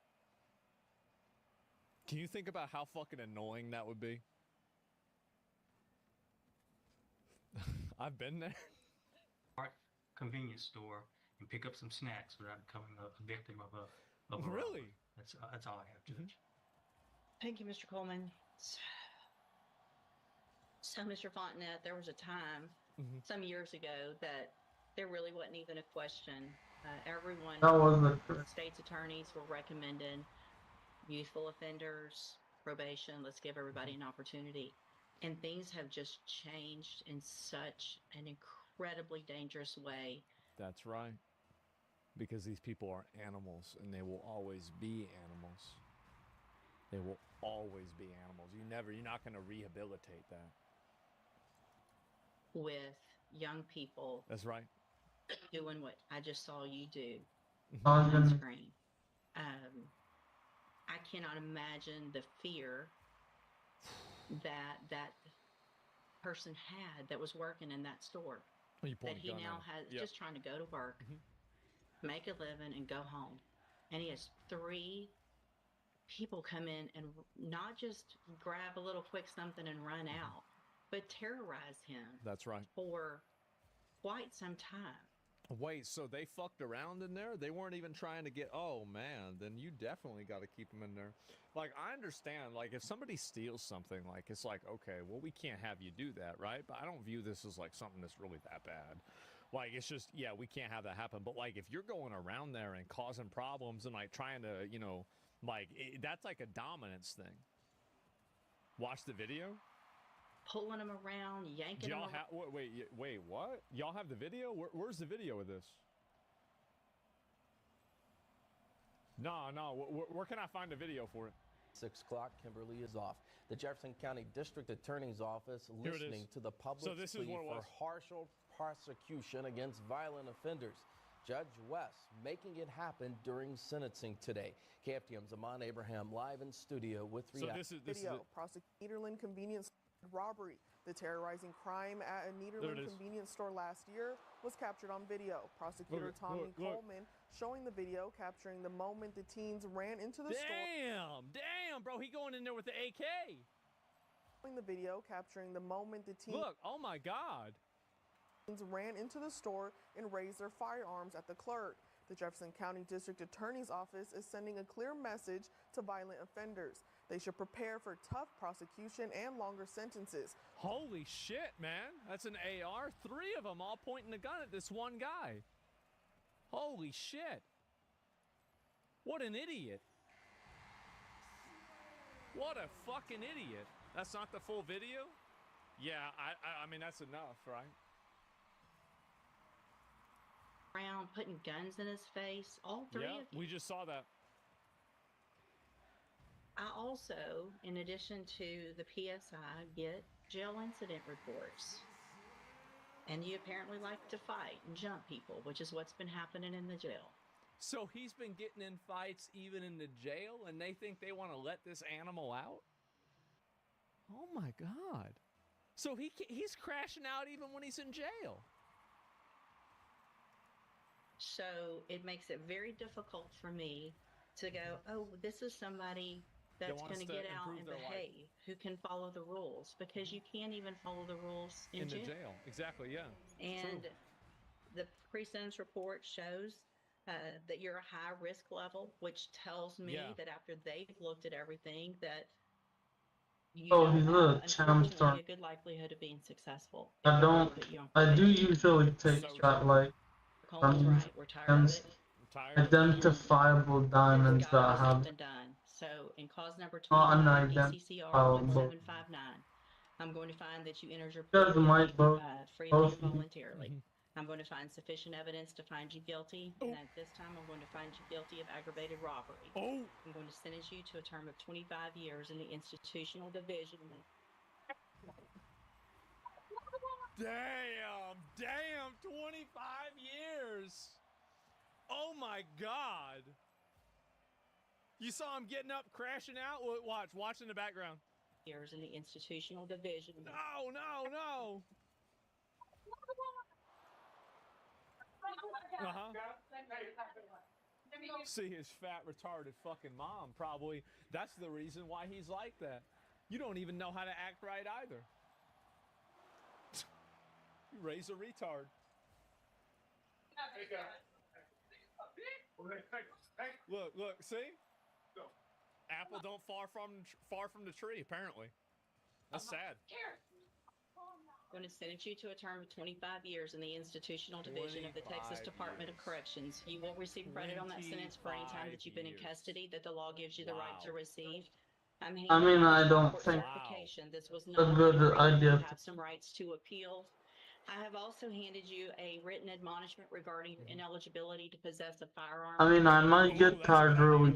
Speaker 21: Can you think about how fucking annoying that would be? I've been there.
Speaker 5: Convenience store and pick up some snacks without becoming a victim of a
Speaker 21: Really?
Speaker 5: That's all I have, Judge.
Speaker 13: Thank you, Mr. Coleman. So, Mr. Fontenette, there was a time some years ago that there really wasn't even a question. Everyone,
Speaker 2: that was the
Speaker 13: state's attorneys were recommending youthful offenders, probation. Let's give everybody an opportunity. And things have just changed in such an incredibly dangerous way.
Speaker 21: That's right. Because these people are animals, and they will always be animals. They will always be animals. You're not going to rehabilitate that.
Speaker 13: With young people.
Speaker 21: That's right.
Speaker 13: Doing what I just saw you do
Speaker 2: on
Speaker 13: on screen. I cannot imagine the fear that person had that was working in that store. That he now has just trying to go to work, make a living, and go home. And he has 3 people come in and not just grab a little quick something and run out, but terrorize him.
Speaker 21: That's right.
Speaker 13: For quite some time.
Speaker 21: Wait, so they fucked around in there? They weren't even trying to get... Oh, man, then you definitely got to keep them in there. Like, I understand, like, if somebody steals something, like, it's like, okay, well, we can't have you do that, right? But I don't view this as, like, something that's really that bad. Like, it's just, yeah, we can't have that happen. But, like, if you're going around there and causing problems and, like, trying to, you know, like, that's like a dominance thing. Watch the video?
Speaker 13: Pulling them around, yanking them around.
Speaker 21: Wait, what? Y'all have the video? Where's the video of this? No, where can I find the video for it?
Speaker 12: 6 o'clock, Kimberly is off. The Jefferson County District Attorney's Office listening to the public's plea for harsher prosecution against violent offenders. Judge West making it happen during sentencing today. KFTM's Amon Abraham live in studio with reaction.
Speaker 15: So this is Nederland convenience robbery. The terrorizing crime at a Nederland convenience store last year was captured on video. Prosecutor Tommy Coleman showing the video, capturing the moment the teens ran into the store.
Speaker 21: Damn, bro, he going in there with the AK.
Speaker 15: Showing the video, capturing the moment the teens...
Speaker 21: Look, oh my God.
Speaker 15: ...ran into the store and raised their firearms at the clerk. The Jefferson County District Attorney's Office is sending a clear message to violent offenders. They should prepare for tough prosecution and longer sentences.
Speaker 21: Holy shit, man. That's an AR. 3 of them all pointing the gun at this one guy. Holy shit. What an idiot. What a fucking idiot. That's not the full video? Yeah, I mean, that's enough, right?
Speaker 13: Around putting guns in his face. All 3 of you.
Speaker 21: We just saw that.
Speaker 13: I also, in addition to the PSI, get jail incident reports. And you apparently like to fight and jump people, which is what's been happening in the jail.
Speaker 21: So he's been getting in fights even in the jail, and they think they want to let this animal out? Oh my God. So he's crashing out even when he's in jail.
Speaker 13: So it makes it very difficult for me to go, oh, this is somebody that's going to get out and behave, who can follow the rules, because you can't even follow the rules in jail.
Speaker 21: The jail, exactly, yeah.
Speaker 13: And the pre-sentence report shows that you're a high risk level, which tells me that after they've looked at everything, that you
Speaker 2: he's a champ star.
Speaker 13: A good likelihood of being successful.
Speaker 2: I do usually take that, like,
Speaker 13: Coleman's right, we're tired of it.
Speaker 2: identifiable diamonds that have
Speaker 13: been done. So in cause number
Speaker 2: not
Speaker 13: 25, DCCR
Speaker 2: unidentifiable.
Speaker 13: 1759, I'm going to find that you entered your
Speaker 2: Because
Speaker 13: plea
Speaker 2: might both
Speaker 13: freely and voluntarily. I'm going to find sufficient evidence to find you guilty, and at this time I'm going to find you guilty of aggravated robbery. I'm going to sentence you to a term of 25 years in the institutional division.
Speaker 21: Damn, 25 years. Oh my God. You saw him getting up, crashing out? Watch in the background.
Speaker 13: Years in the institutional division.
Speaker 21: No. See his fat, retarded fucking mom, probably. That's the reason why he's like that. You don't even know how to act right either. You raise a retard. Look, see? Apple don't far from the tree, apparently. That's sad.
Speaker 13: I'm going to sentence you to a term of 25 years in the institutional division of the Texas Department of Corrections. You will receive credit on that sentence for any time that you've been in custody that the law gives you the right to receive.
Speaker 2: I mean, I don't think
Speaker 13: this was
Speaker 2: a good idea.
Speaker 13: You have some rights to appeal. I have also handed you a written admonishment regarding your ineligibility to possess a firearm.
Speaker 2: I mean, I might get tired really